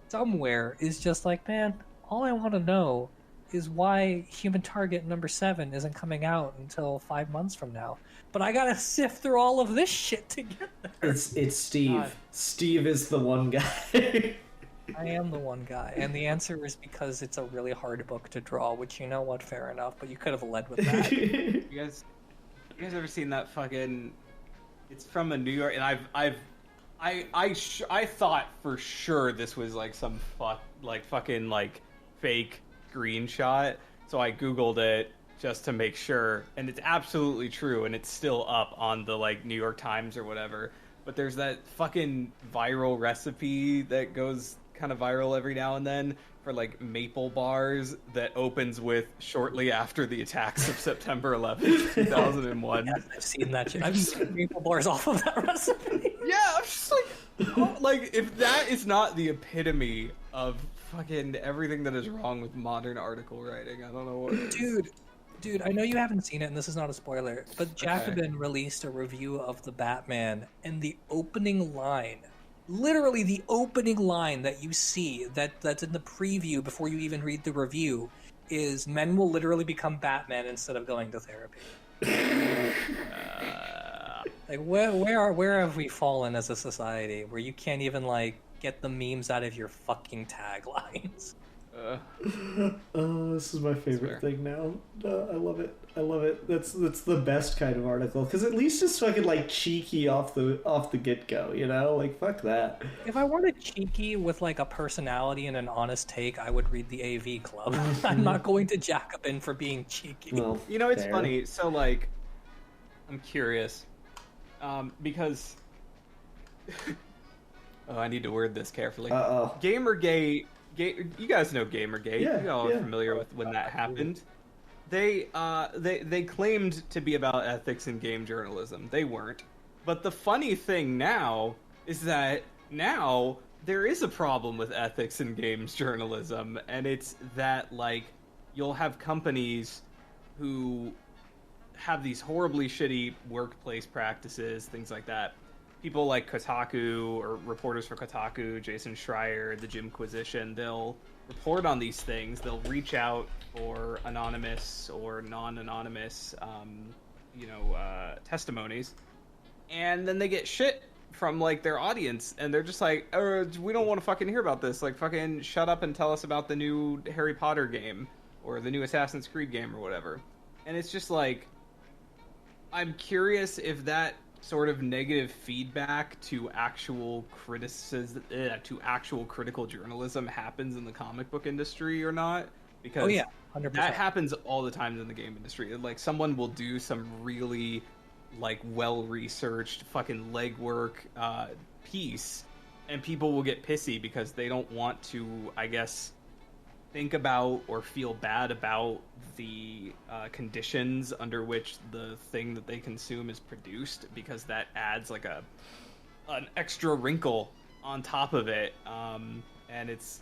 E: somewhere, is just like, man, all I want to know is why Human Target number 7 isn't coming out until 5 months from now. But I gotta sift through all of this shit to get there.
B: It's Steve.
E: God.
B: Steve is the one guy.
E: I am the one guy, and the answer is because it's a really hard book to draw, which, you know what, fair enough, but you could have led with that.
D: You guys ever seen that fucking? It's from a New York, and I thought for sure this was like some fucking fake screenshot, so I googled it just to make sure, and it's absolutely true, and it's still up on the like New York Times or whatever. But there's that fucking viral recipe that goes kind of viral every now and then for like maple bars that opens with shortly after the attacks of September 11th, 2001.
E: Yes, I've seen that shit. I've seen maple bars off of that recipe.
D: Yeah, I'm just like if that is not the epitome of fucking everything that is wrong with modern article writing, I don't know what it is.
E: Dude, I know you haven't seen it, and this is not a spoiler, but Jacobin released a review of the Batman, and the opening line, literally the opening line that you see that's in the preview before you even read the review, is men will literally become Batman instead of going to therapy. Like where have we fallen as a society where you can't even like get the memes out of your fucking taglines?
B: Oh, this is my favorite thing now. I love it. I love it. That's the best kind of article, because at least it's fucking like cheeky off the get go. You know, like fuck that.
E: If I wanted cheeky with like a personality and an honest take, I would read the AV Club. I'm not going to Jacobin for being cheeky.
B: Well,
D: You know, it's
B: fair.
D: funny. So, like, I'm curious, because I need to word this carefully.
B: Uh-oh.
D: Gamergate, you guys know Gamergate.
B: Yeah,
D: You all are
B: yeah.
D: familiar with when that happened. They claimed to be about ethics in game journalism. They weren't. But the funny thing now is that now there is a problem with ethics in games journalism, and it's that like you'll have companies who have these horribly shitty workplace practices, things like that. People like Kotaku or reporters for Kotaku, Jason Schreier, the Jimquisition, they'll report on these things. They'll reach out for anonymous or non-anonymous, testimonies, and then they get shit from like their audience, and they're just like, we don't want to fucking hear about this. Like, fucking shut up and tell us about the new Harry Potter game or the new Assassin's Creed game or whatever. And it's just like, I'm curious if that sort of negative feedback to actual to actual critical journalism happens in the comic book industry or not, because
E: Oh yeah, 100%.
D: that happens all the time in the game industry. Like someone will do some really like well researched fucking legwork piece, and people will get pissy because they don't want to, I guess, think about or feel bad about the conditions under which the thing that they consume is produced, because that adds like an extra wrinkle on top of it. And it's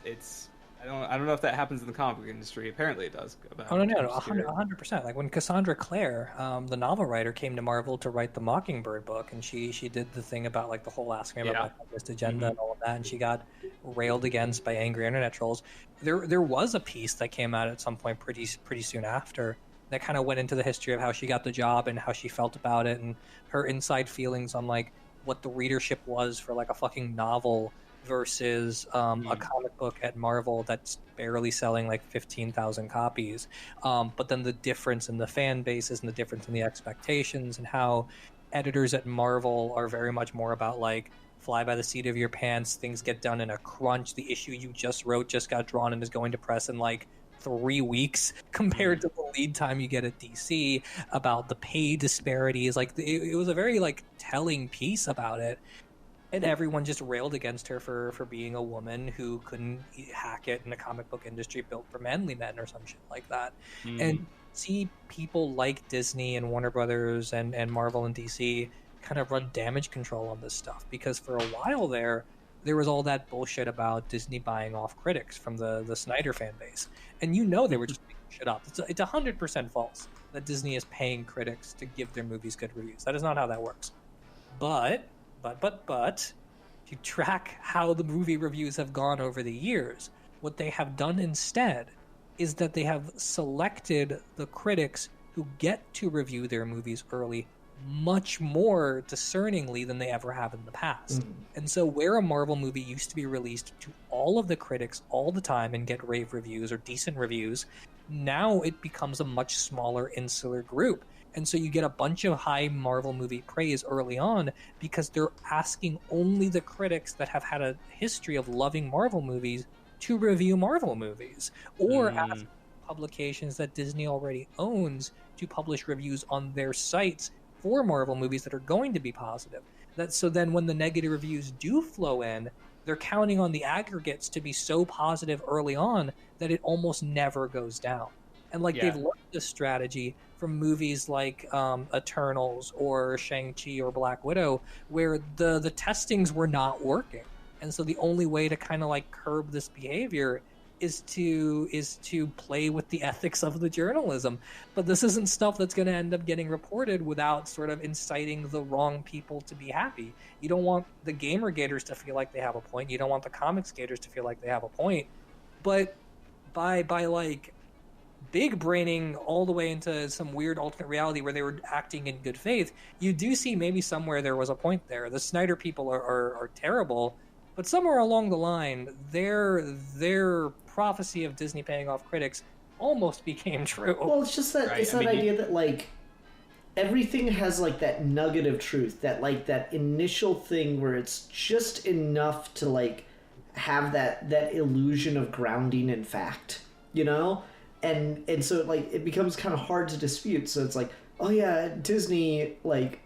D: I don't know if that happens in the comic book industry. Apparently it does.
E: Oh no, 100%. Like when Cassandra Clare, the novel writer, came to Marvel to write the Mockingbird book, and she did the thing about like the whole asking about my feminist agenda and all of that, and she got railed against by angry internet trolls. There was a piece that came out at some point pretty soon after that kind of went into the history of how she got the job and how she felt about it and her inside feelings on like what the readership was for like a fucking novel versus a comic book at Marvel that's barely selling like 15,000 copies. But then the difference in the fan bases and the difference in the expectations and how editors at Marvel are very much more about like fly by the seat of your pants, things get done in a crunch. The issue you just wrote just got drawn and is going to press in like 3 weeks compared to the lead time you get at DC, about the pay disparities. Like it was a very like telling piece about it. And everyone just railed against her for being a woman who couldn't hack it in a comic book industry built for manly men or some shit like that. And see people like Disney and Warner Brothers and Marvel and DC kind of run damage control on this stuff, because for a while there was all that bullshit about Disney buying off critics from the Snyder fan base. And they were just making shit up. It's 100% false that Disney is paying critics to give their movies good reviews. That is not how that works. But if you track how the movie reviews have gone over the years, what they have done instead is that they have selected the critics who get to review their movies early much more discerningly than they ever have in the past. And so where a Marvel movie used to be released to all of the critics all the time and get rave reviews or decent reviews, now it becomes a much smaller insular group. And so you get a bunch of high Marvel movie praise early on because they're asking only the critics that have had a history of loving Marvel movies to review Marvel movies, or ask publications that Disney already owns to publish reviews on their sites for Marvel movies that are going to be positive. So then when the negative reviews do flow in, they're counting on the aggregates to be so positive early on that it almost never goes down. And they've learned this strategy from movies like Eternals or Shang-Chi or Black Widow, where the testings were not working. And so the only way to kind of like curb this behavior is to play with the ethics of the journalism. But this isn't stuff that's going to end up getting reported without sort of inciting the wrong people to be happy. You don't want the gamer gators to feel like they have a point. You don't want the comics gators to feel like they have a point. But by like big braining all the way into some weird alternate reality where they were acting in good faith, you do see maybe somewhere there was a point there. The Snyder people are terrible, but somewhere along the line, their prophecy of Disney paying off critics almost became true.
B: Well, it's just that idea that like everything has like that nugget of truth, that like that initial thing where it's just enough to like have that illusion of grounding in fact, you know? And so like it becomes kind of hard to dispute. So it's like, oh yeah, Disney like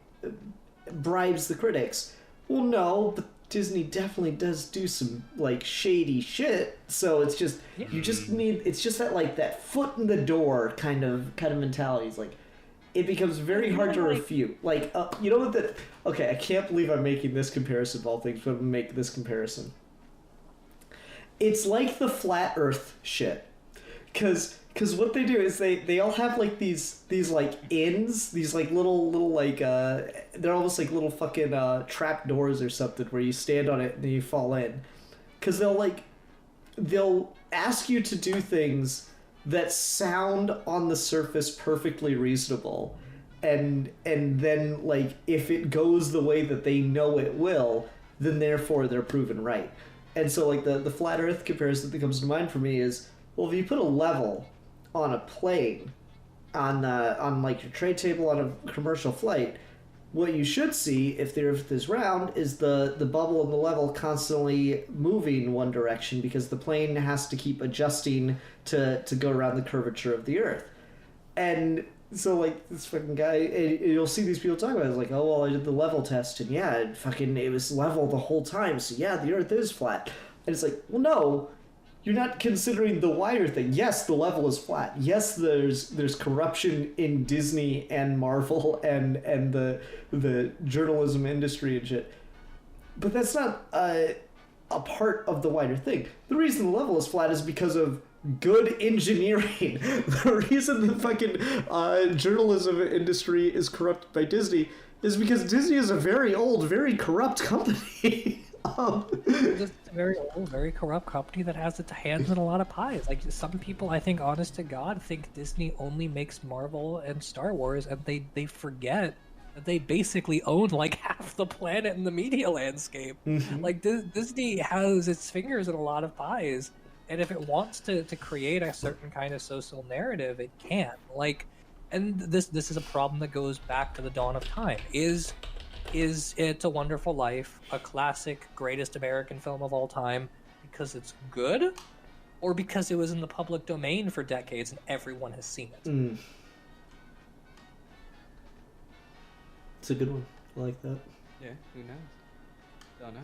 B: bribes the critics. Well, no, but Disney definitely does do some like shady shit. So it's just you just need, it's just that like that foot in the door kind of mentality. It's like it becomes very hard to refute. Like you know what okay, I can't believe I'm making this comparison of all things, but I'm gonna make this comparison. It's like the flat Earth shit, because what they do is they all have like these like inns, these like little like they're almost like little fucking trap doors or something where you stand on it and then you fall in, because they'll ask you to do things that sound on the surface perfectly reasonable, and then like if it goes the way that they know it will, then therefore they're proven right. And so like the flat Earth comparison that comes to mind for me is, well, if you put a level on a plane on like your tray table on a commercial flight, what you should see if the Earth is round is the bubble and the level constantly moving one direction because the plane has to keep adjusting to go around the curvature of the Earth. And so, like, this fucking guy, you'll see these people talk about it. It's like, oh, well, I did the level test, and yeah, it was level the whole time, so yeah, the Earth is flat. And it's like, well, no, you're not considering the wider thing. Yes, the level is flat. Yes, there's corruption in Disney and Marvel and the journalism industry and shit. But that's not a part of the wider thing. The reason the level is flat is because of good engineering. The reason the fucking journalism industry is corrupted by Disney is because Disney is a very old, very corrupt company.
E: It's a very old, very corrupt company that has its hands in a lot of pies. Like, some people, I think, honest to God, think Disney only makes Marvel and Star Wars, and they forget that they basically own like half the planet and the media landscape.
B: Mm-hmm.
E: Like, Disney has its fingers in a lot of pies. And if it wants to create a certain kind of social narrative, it can. Like, and this is a problem that goes back to the dawn of time. Is It's a Wonderful Life a classic, greatest American film of all time because it's good, or because it was in the public domain for decades and everyone has seen it?
B: It's a good one. I like that.
D: Yeah, who knows? Don't know.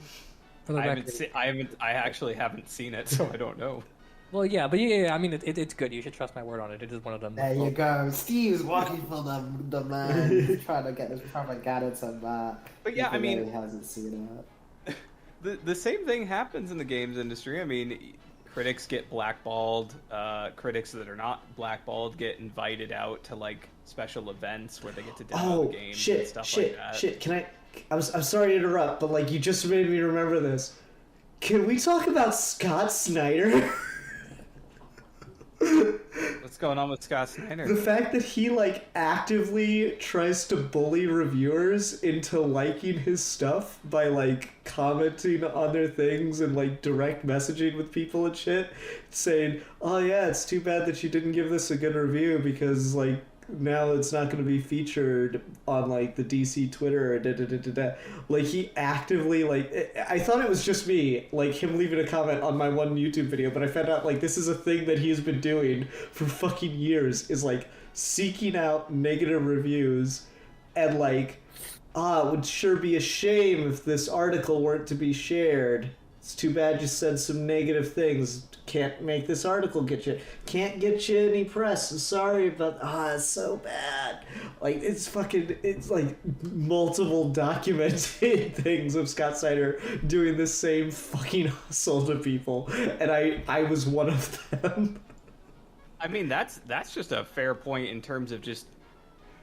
E: For the record.
D: I actually haven't seen it, so I don't know.
E: Well, yeah, but yeah, I mean, it's good. You should trust my word on it. It is one of them.
C: There you go. Steve's walking for the man. He's trying to gather some.
D: But yeah, I mean,
C: he hasn't seen it.
D: The same thing happens in the games industry. I mean, critics get blackballed. Critics that are not blackballed get invited out to like special events where they get to demo the games and stuff like that.
B: Shit! I'm sorry to interrupt, but like you just made me remember this. Can we talk about Scott Snyder?
D: What's going on with Scott Snyder?
B: The fact that he like actively tries to bully reviewers into liking his stuff by like commenting on their things and like direct messaging with people and shit, saying, "Oh yeah, it's too bad that you didn't give this a good review because like now it's not going to be featured on like the DC Twitter or da-da-da-da-da." Like he actively like I thought it was just me, like him leaving a comment on my one YouTube video, but I found out like this is a thing that he's been doing for fucking years, is like seeking out negative reviews and like, it would sure be a shame if this article weren't to be shared. It's too bad you said some negative things. Can't make this article can't get you any press. Sorry, but it's so bad. Like it's like multiple documented things of Scott Snyder doing the same fucking hustle to people, and I was one of them.
D: I mean, that's just a fair point in terms of just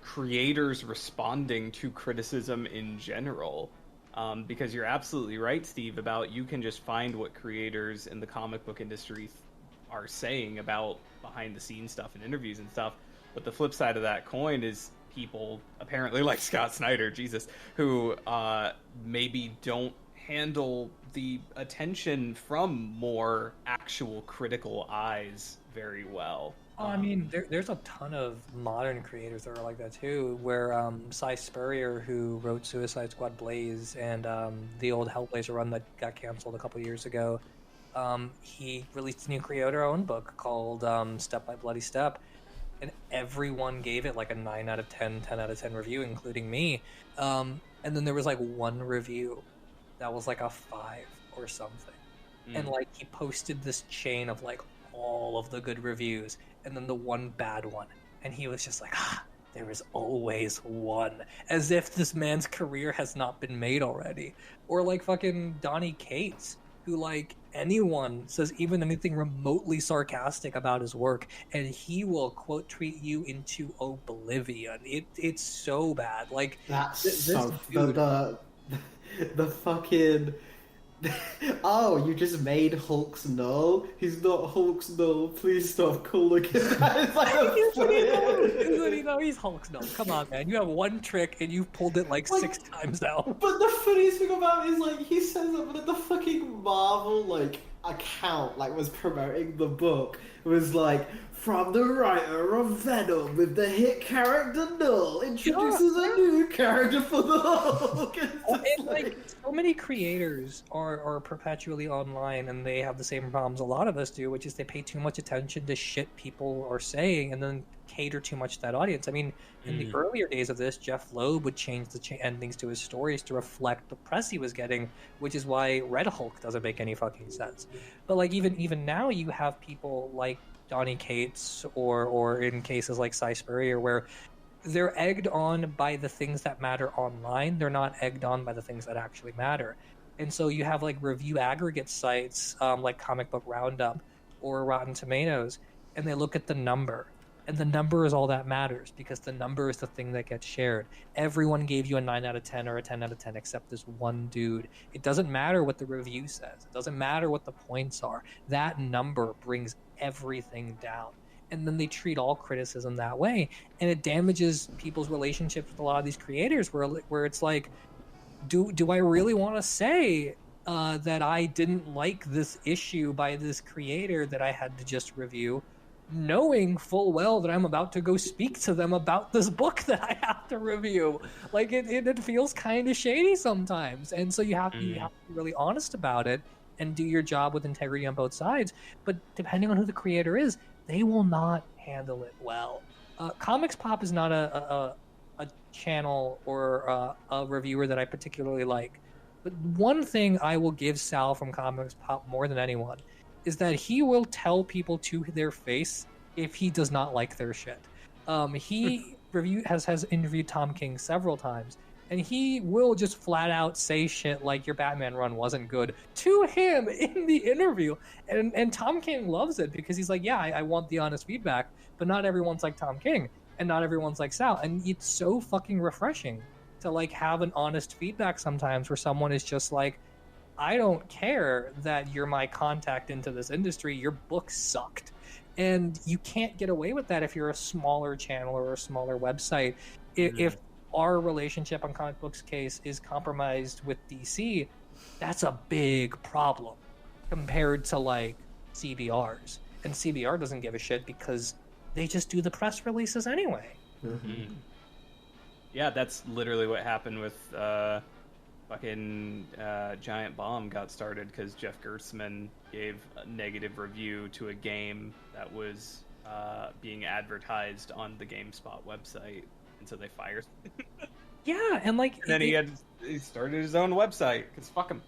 D: creators responding to criticism in general. Because you're absolutely right, Steve, about you can just find what creators in the comic book industry are saying about behind the scenes stuff and interviews and stuff. But the flip side of that coin is people, apparently like Scott Snyder, Jesus, who maybe don't handle the attention from more actual critical eyes very well.
E: I mean, there's a ton of modern creators that are like that too, where Cy Spurrier, who wrote Suicide Squad Blaze and the old Hellblazer run that got canceled a couple years ago, he released a new creator-owned book called Step by Bloody Step, and everyone gave it like a 9 out of 10, 10 out of 10 review, including me. And then there was like one review that was like a 5 or something. And like he posted this chain of like all of the good reviews and then the one bad one, and he was just like, there is always one, as if this man's career has not been made already. Or like fucking Donny Cates, who like anyone says even anything remotely sarcastic about his work and he will quote tweet you into oblivion. It's so bad. Like
C: that's
E: this dude,
C: the fucking oh, you just made Hulk Snow? He's not Hulk Snow. Please stop calling him that. It's like
E: he's Hulk Snow. Come on, man. You have one trick and you've pulled it like 6 times now.
C: But the funniest thing about it is like he says that the fucking Marvel like account like was promoting the book was like, from the writer of Venom with the hit character Null introduces a new character for the Hulk.
E: And like so many creators are perpetually online, and they have the same problems a lot of us do, which is they pay too much attention to shit people are saying, and then cater too much to that audience. I mean, in the earlier days of this, Jeff Loeb would change the endings to his stories to reflect the press he was getting, which is why Red Hulk doesn't make any fucking sense. But like even now, you have people like Donny Cates, or in cases like Cy Spurrier, where they're egged on by the things that matter online. They're not egged on by the things that actually matter. And so you have like review aggregate sites like Comic Book Roundup or Rotten Tomatoes, and they look at the number. And the number is all that matters, because the number is the thing that gets shared. Everyone gave you a 9 out of 10 or a 10 out of 10 except this one dude. It doesn't matter what the review says. It doesn't matter what the points are. That number brings everything down. And then they treat all criticism that way, and it damages people's relationships with a lot of these creators, where it's like, do I really want to say that I didn't like this issue by this creator that I had to just review, knowing full well that I'm about to go speak to them about this book that I have to review? Like it feels kind of shady sometimes, and so you have to be really honest about it and do your job with integrity on both sides. But depending on who the creator is, they will not handle it well. Comics Pop is not a channel or a reviewer that I particularly like. But one thing I will give Sal from Comics Pop more than anyone is that he will tell people to their face if he does not like their shit. He has interviewed Tom King several times, and he will just flat out say shit like your Batman run wasn't good to him in the interview. And Tom King loves it, because he's like, yeah, I want the honest feedback, but not everyone's like Tom King, and not everyone's like Sal. And it's so fucking refreshing to like have an honest feedback sometimes, where someone is just like, I don't care that you're my contact into this industry, your book sucked. And you can't get away with that if you're a smaller channel or a smaller website. If our relationship on Comic Book's case is compromised with DC, that's a big problem compared to like CBR's. And CBR doesn't give a shit because they just do the press releases anyway.
D: Yeah, that's literally what happened with fucking Giant Bomb got started because Jeff Gertzman gave a negative review to a game that was being advertised on the GameSpot website. And so they fired him.
E: Yeah, and like...
D: And then he started his own website, because fuck him.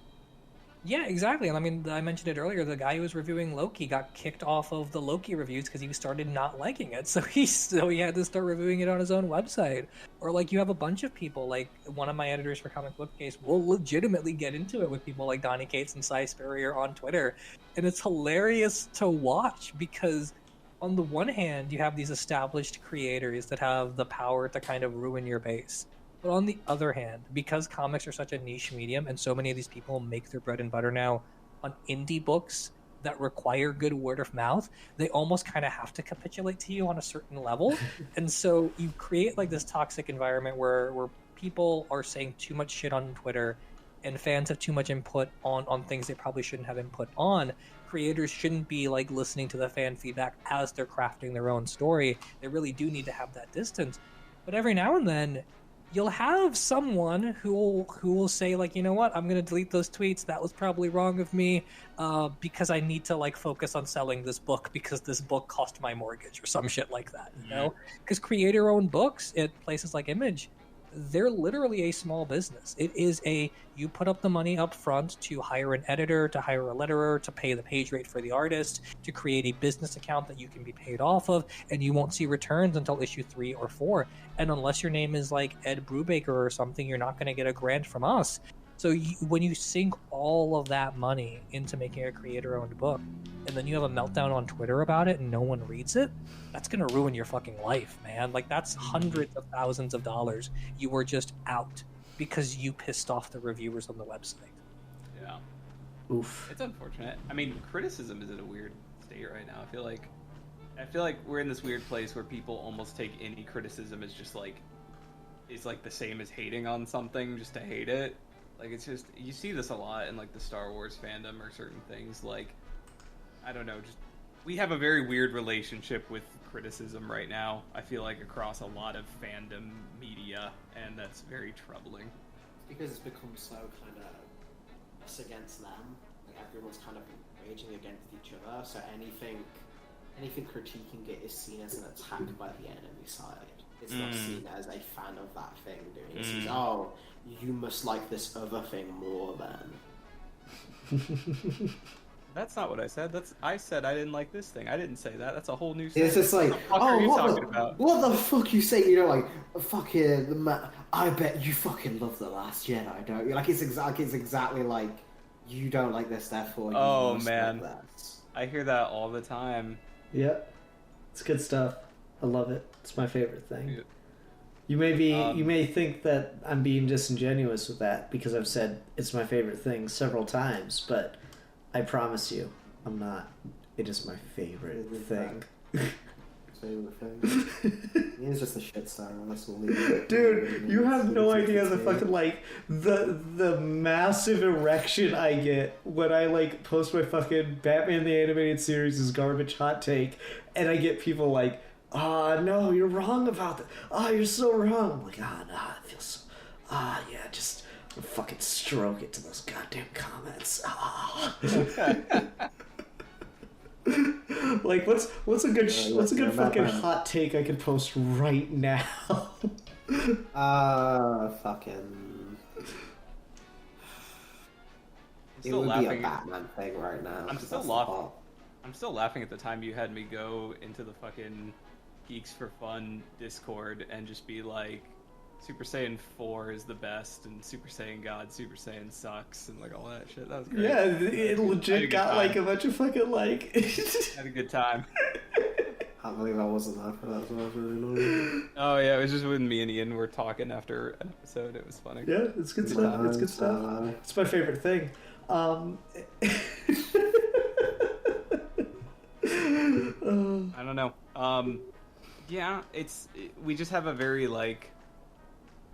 E: Yeah, exactly. And I mean, I mentioned it earlier, the guy who was reviewing Loki got kicked off of the Loki reviews because he started not liking it. So he had to start reviewing it on his own website. Or like you have a bunch of people, like one of my editors for Comic Book Case will legitimately get into it with people like Donny Cates and Cy Spurrier on Twitter. And it's hilarious to watch, because on the one hand, you have these established creators that have the power to kind of ruin your base. But on the other hand, because comics are such a niche medium, and so many of these people make their bread and butter now on indie books that require good word of mouth, they almost kind of have to capitulate to you on a certain level. And so you create like this toxic environment where people are saying too much shit on Twitter, and fans have too much input on things they probably shouldn't have input on. Creators shouldn't be like listening to the fan feedback as they're crafting their own story. They really do need to have that distance. But every now and then, you'll have someone who will say like, you know what, I'm gonna delete those tweets. That was probably wrong of me, because I need to like focus on selling this book because this book cost my mortgage or some shit like that. You know, because creator-owned books at places like Image, they're literally a small business. It is you put up the money up front to hire an editor, to hire a letterer, to pay the page rate for the artist, to create a business account that you can be paid off of, and you won't see returns until issue 3 or 4. And unless your name is like Ed Brubaker or something, you're not going to get a grant from us. So when you sink all of that money into making a creator-owned book, and then you have a meltdown on Twitter about it and no one reads it, that's going to ruin your fucking life, man. Like, that's hundreds of thousands of dollars you were just out because you pissed off the reviewers on the website.
D: Yeah.
B: Oof.
D: It's unfortunate. I mean, criticism is in a weird state right now. I feel like we're in this weird place where people almost take any criticism as just like, it's like the same as hating on something just to hate it. Like, it's just, you see this a lot in like the Star Wars fandom or certain things. Like, I don't know, just we have a very weird relationship with criticism right now. I feel like across a lot of fandom media, and that's very troubling.
C: Because it's become so kind of us against them. Like everyone's kind of raging against each other. So anything critiquing it is seen as an attack by the enemy side. It's not seen as a fan of that thing doing it. It's seen, oh, you must like this other thing more than.
D: That's not what I said. I said I didn't like this thing. I didn't say that. That's a whole new.
C: It's just like,
D: what
C: oh,
D: are you talking about?
C: What the fuck you say? You know, like, fucking, I bet you fucking love The Last Jedi, don't you? Like, it's exactly like, you don't like this, therefore you must
D: man,
C: like that.
D: I hear that all the time.
B: Yeah, it's good stuff. I love it. It's my favorite thing.
D: Yeah.
B: You may think that I'm being disingenuous with that because I've said it's my favorite thing several times, but I promise you, I'm not. It is my favorite thing.
C: Favorite thing. It's just a shit star. That's what we.
B: Dude, you have no idea the fucking like the massive erection I get when I like post my fucking Batman the Animated Series is garbage hot take, and I get people like, no, you're wrong about that. You're so wrong. I'm like, no, it feels so. Yeah, just fucking stroke it to those goddamn comments. Like, what's a good fucking hot take I could post right now?
C: Fucking. It
D: still
C: would be
D: laughing
C: a Batman thing right now.
D: I'm still laughing. I'm still laughing at the time you had me go into the fucking Geeks for Fun Discord and just be like, Super Saiyan 4 is the best, and Super Saiyan God, Super Saiyan sucks, and like all that shit. That was great.
B: Yeah, it legit got like a bunch of fucking like.
D: Had a good time.
C: I believe I wasn't there for that, so I was really annoyed.
D: Oh yeah, it was just when me and Ian were talking after an episode. It was funny.
B: Yeah, it's good stuff. It's good stuff. It's my favorite thing.
D: I don't know. Yeah, we just have a very like.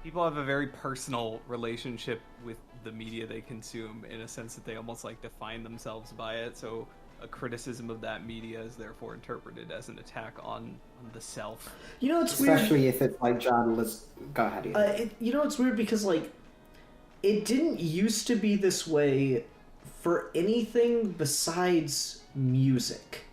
D: People have a very personal relationship with the media they consume in a sense that they almost like define themselves by it. So a criticism of that media is therefore interpreted as an attack on the self.
B: You know, it's weird.
C: Especially if it's like journalists. Go ahead. Ian.
B: You know, it's weird because like, it didn't used to be this way for anything besides music.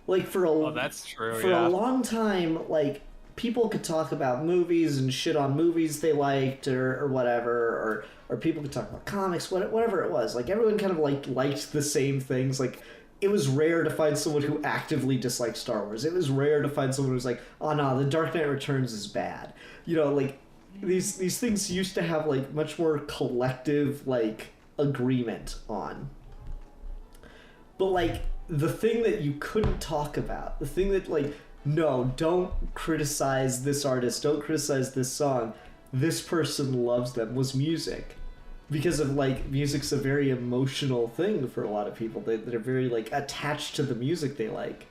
B: Like
D: that's true.
B: For
D: yeah.
B: a long time, like. People could talk about movies and shit on movies they liked or whatever, or people could talk about comics, whatever it was. Like, everyone kind of liked the same things. Like, it was rare to find someone who actively disliked Star Wars. It was rare to find someone who was like, oh no, The Dark Knight Returns is bad. You know, like, these things used to have, like, much more collective, like, agreement on. But, like, the thing that you couldn't talk about, the thing that, like, no, don't criticize this artist, don't criticize this song, this person loves them, was music. Because of, like, music's a very emotional thing for a lot of people that are very, like, attached to the music they like.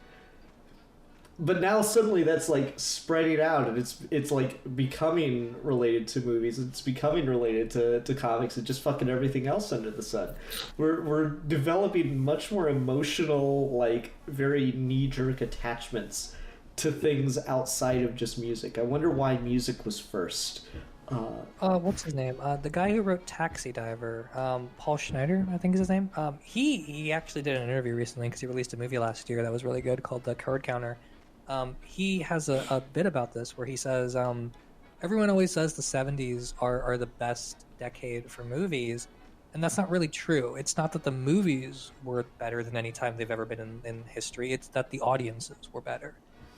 B: But now suddenly that's, like, spreading out, and it's like, becoming related to movies, it's becoming related to comics, and just fucking everything else under the sun. We're developing much more emotional, like, very knee-jerk attachments to things outside of just music. I wonder why music was first.
E: What's his name? The guy who wrote Taxi Driver, Paul Schneider, I think is his name. He actually did an interview recently because he released a movie last year that was really good called The Card Counter. He has a bit about this where he says, everyone always says the 70s are the best decade for movies, and that's not really true. It's not that the movies were better than any time they've ever been in history, it's that the audiences were better.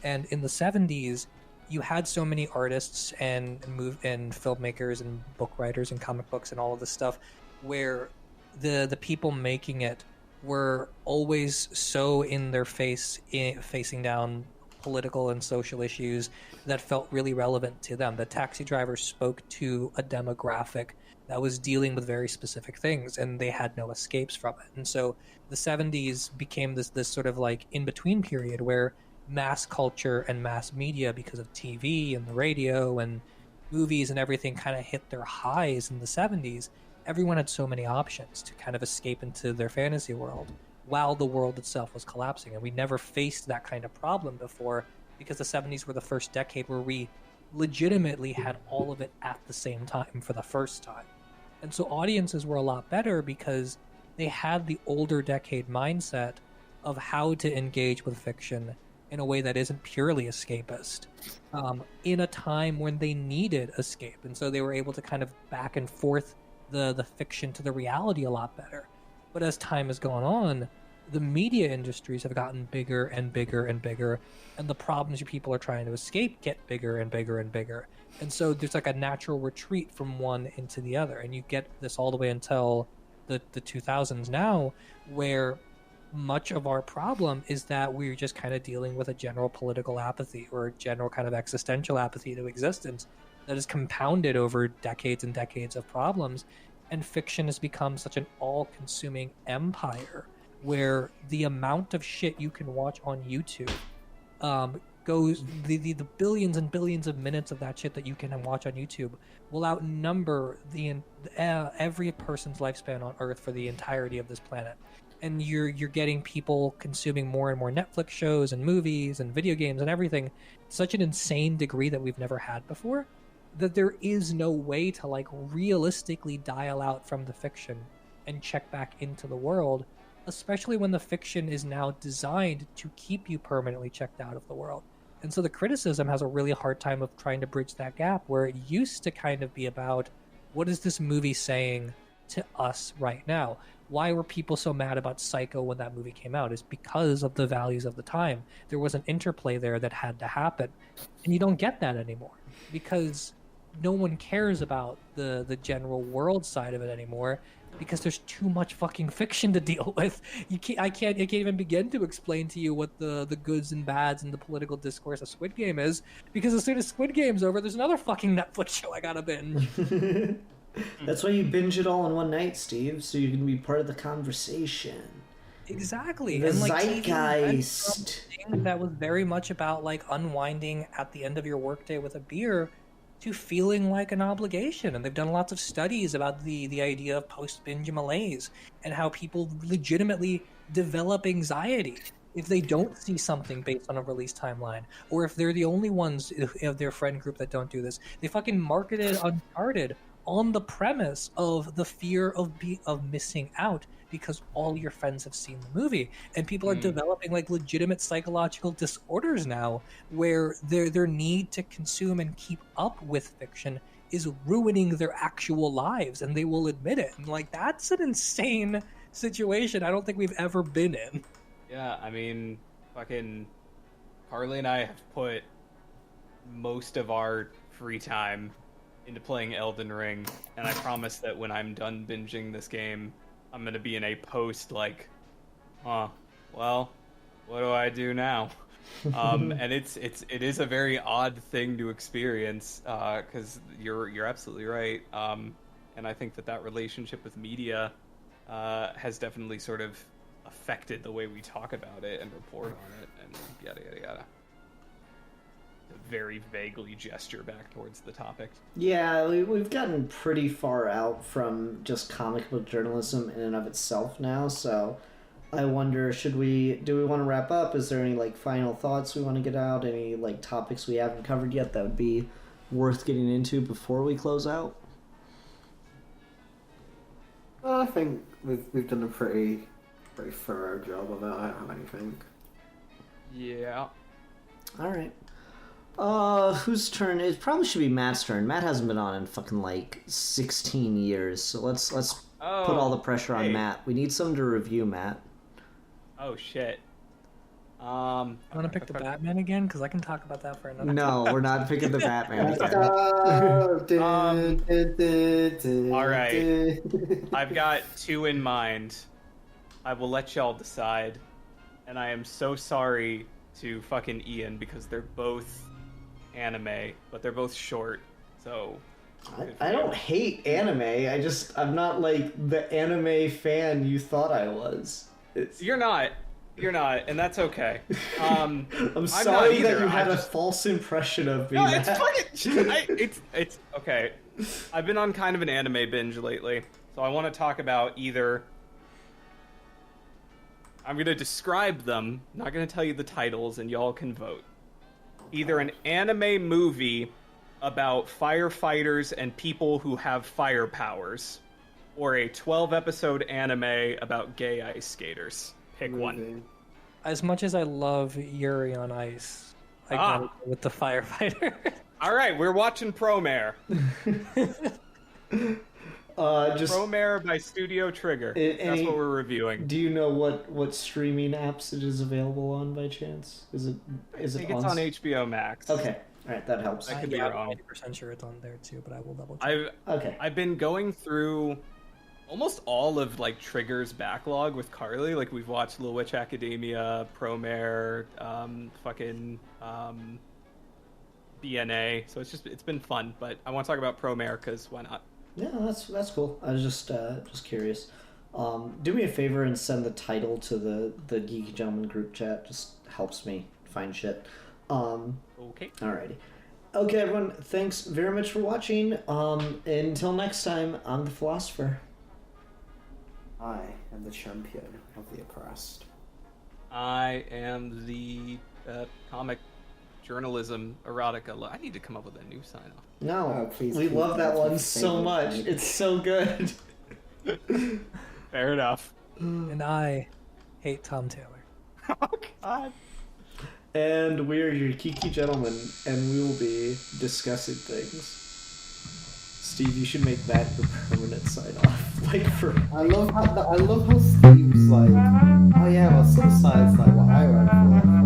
E: And in the 70s, you had so many artists and filmmakers and book writers and comic books and all of this stuff where the people making it were always so in their face, facing down political and social issues that felt really relevant to them. The Taxi Driver spoke to a demographic that was dealing with very specific things, and they had no escapes from it. And so the 70s became this sort of like in-between period where mass culture and mass media, because of TV and the radio and movies and everything, kind of hit their highs in the 70s. Everyone had so many options to kind of escape into their fantasy world. while the world itself was collapsing. And we never faced that kind of problem before, because the 70s were the first decade where we legitimately had all of it at the same time for the first time. And so audiences were a lot better because they had the older decade mindset of how to engage with fiction in a way that isn't purely escapist, in a time when they needed escape. And so they were able to kind of back and forth the fiction to the reality a lot better. But as time has gone on, the media industries have gotten bigger and bigger and bigger, and the problems you people are trying to escape get bigger and bigger and bigger. And so there's like a natural retreat from one into the other. And you get this all the way until the 2000s now, where much of our problem is that we're just kind of dealing with a general political apathy or a general kind of existential apathy to existence that is compounded over decades and decades of problems. And fiction has become such an all-consuming empire where the amount of shit you can watch on YouTube goes, the billions and billions of minutes of that shit that you can watch on YouTube will outnumber every person's lifespan on Earth for the entirety of this planet. And you're getting people consuming more and more Netflix shows and movies and video games and everything to such an insane degree that we've never had before, that there is no way to like realistically dial out from the fiction and check back into the world, especially when the fiction is now designed to keep you permanently checked out of the world. And so the criticism has a really hard time of trying to bridge that gap, where it used to kind of be about, what is this movie saying to us right now? Why were people so mad about Psycho when that movie came out? Is because of the values of the time. There was an interplay there that had to happen. And you don't get that anymore, because no one cares about the general world side of it anymore, because there's too much fucking fiction to deal with. I can't even begin to explain to you what the goods and bads and the political discourse of Squid Game is, because as soon as Squid Game's over, there's another fucking Netflix show I gotta binge.
B: That's why you binge it all in one night, Steve, so you can be part of the conversation.
E: Exactly.
B: The
E: and like
B: zeitgeist.
E: That was very much about like unwinding at the end of your workday with a beer to feeling like an obligation. And they've done lots of studies about the idea of post-binge malaise and how people legitimately develop anxiety if they don't see something based on a release timeline, or if they're the only ones of their friend group that don't do this. They fucking marketed Uncharted on the premise of the fear of missing out, because all your friends have seen the movie, and people are developing like legitimate psychological disorders now, where their need to consume and keep up with fiction is ruining their actual lives, and they will admit it. And like, that's an insane situation I don't think we've ever been in.
D: Yeah, I mean, fucking Carly and I have put most of our free time into playing Elden Ring, and I promise that when I'm done binging this game, I'm gonna be in a post like, well, what do I do now? And it is a very odd thing to experience, because you're absolutely right. And I think that relationship with media has definitely sort of affected the way we talk about it and report on it, and yada yada yada. Very vaguely gesture back towards the topic.
B: Yeah, we've gotten pretty far out from just comic book journalism in and of itself now, so I wonder, do we want to wrap up? Is there any like final thoughts we want to get out? Any like topics we haven't covered yet that would be worth getting into before we close out?
C: Well, I think we've done a pretty thorough job of it. I don't have anything.
D: Yeah.
B: All right. Whose turn? It probably should be Matt's turn. Matt hasn't been on in fucking like 16 years, so let's put all the pressure on Matt. We need something to review, Matt.
D: Oh shit.
E: I want to pick the Batman again, because I can talk about that for another time.
B: No, we're not picking the Batman again.
D: All right. I've got two in mind. I will let y'all decide, and I am so sorry to fucking Ian, because they're both anime, but they're both short, so
B: I don't hate anime. I'm not like the anime fan you thought I was.
D: You're not, and that's okay.
B: I'm sorry that you had a false impression of me.
D: No, it's fucking. It's okay. I've been on kind of an anime binge lately, so I want to talk about either I'm going to describe them. Not going to tell you the titles, and y'all can vote. Either an anime movie about firefighters and people who have fire powers, or a 12-episode anime about gay ice skaters. Pick one.
E: As much as I love Yuri on Ice, I gotta go with the firefighter.
D: All right, we're watching Promare. Promare by Studio Trigger. That's what we're reviewing.
B: Do you know what streaming apps it is available on by chance? Is it
D: I think it's on HBO Max.
B: Okay, all right, that helps.
D: I could be wrong.
E: I'm 90% sure it's on there too, but I will double check.
D: I've been going through almost all of like Trigger's backlog with Carly. Like we've watched Little Witch Academia, Promare, BNA. So it's been fun. But I want to talk about Promare because why not?
B: Yeah, that's cool. I was just curious. Do me a favor and send the title to the Geeky Gentleman group chat. Just helps me find shit.
D: Okay.
B: Alrighty. Okay, everyone. Thanks very much for watching. Until next time, I'm the Philosopher.
C: I am the champion of the oppressed.
D: I am the comic journalism erotica. I need to come up with a new sign off.
B: No,
C: please,
B: we
C: please,
B: love that
C: that's
B: one
C: my
B: so
C: favorite
B: much.
C: thing.
B: It's so good.
D: Fair enough.
E: And I hate Tom Taylor.
D: Oh God.
B: And we're your Geeky Gentlemen, and we will be discussing things. Steve, you should make that your permanent sign off. Like for
C: I love how Steve's like, oh yeah, well some sides like what I went for.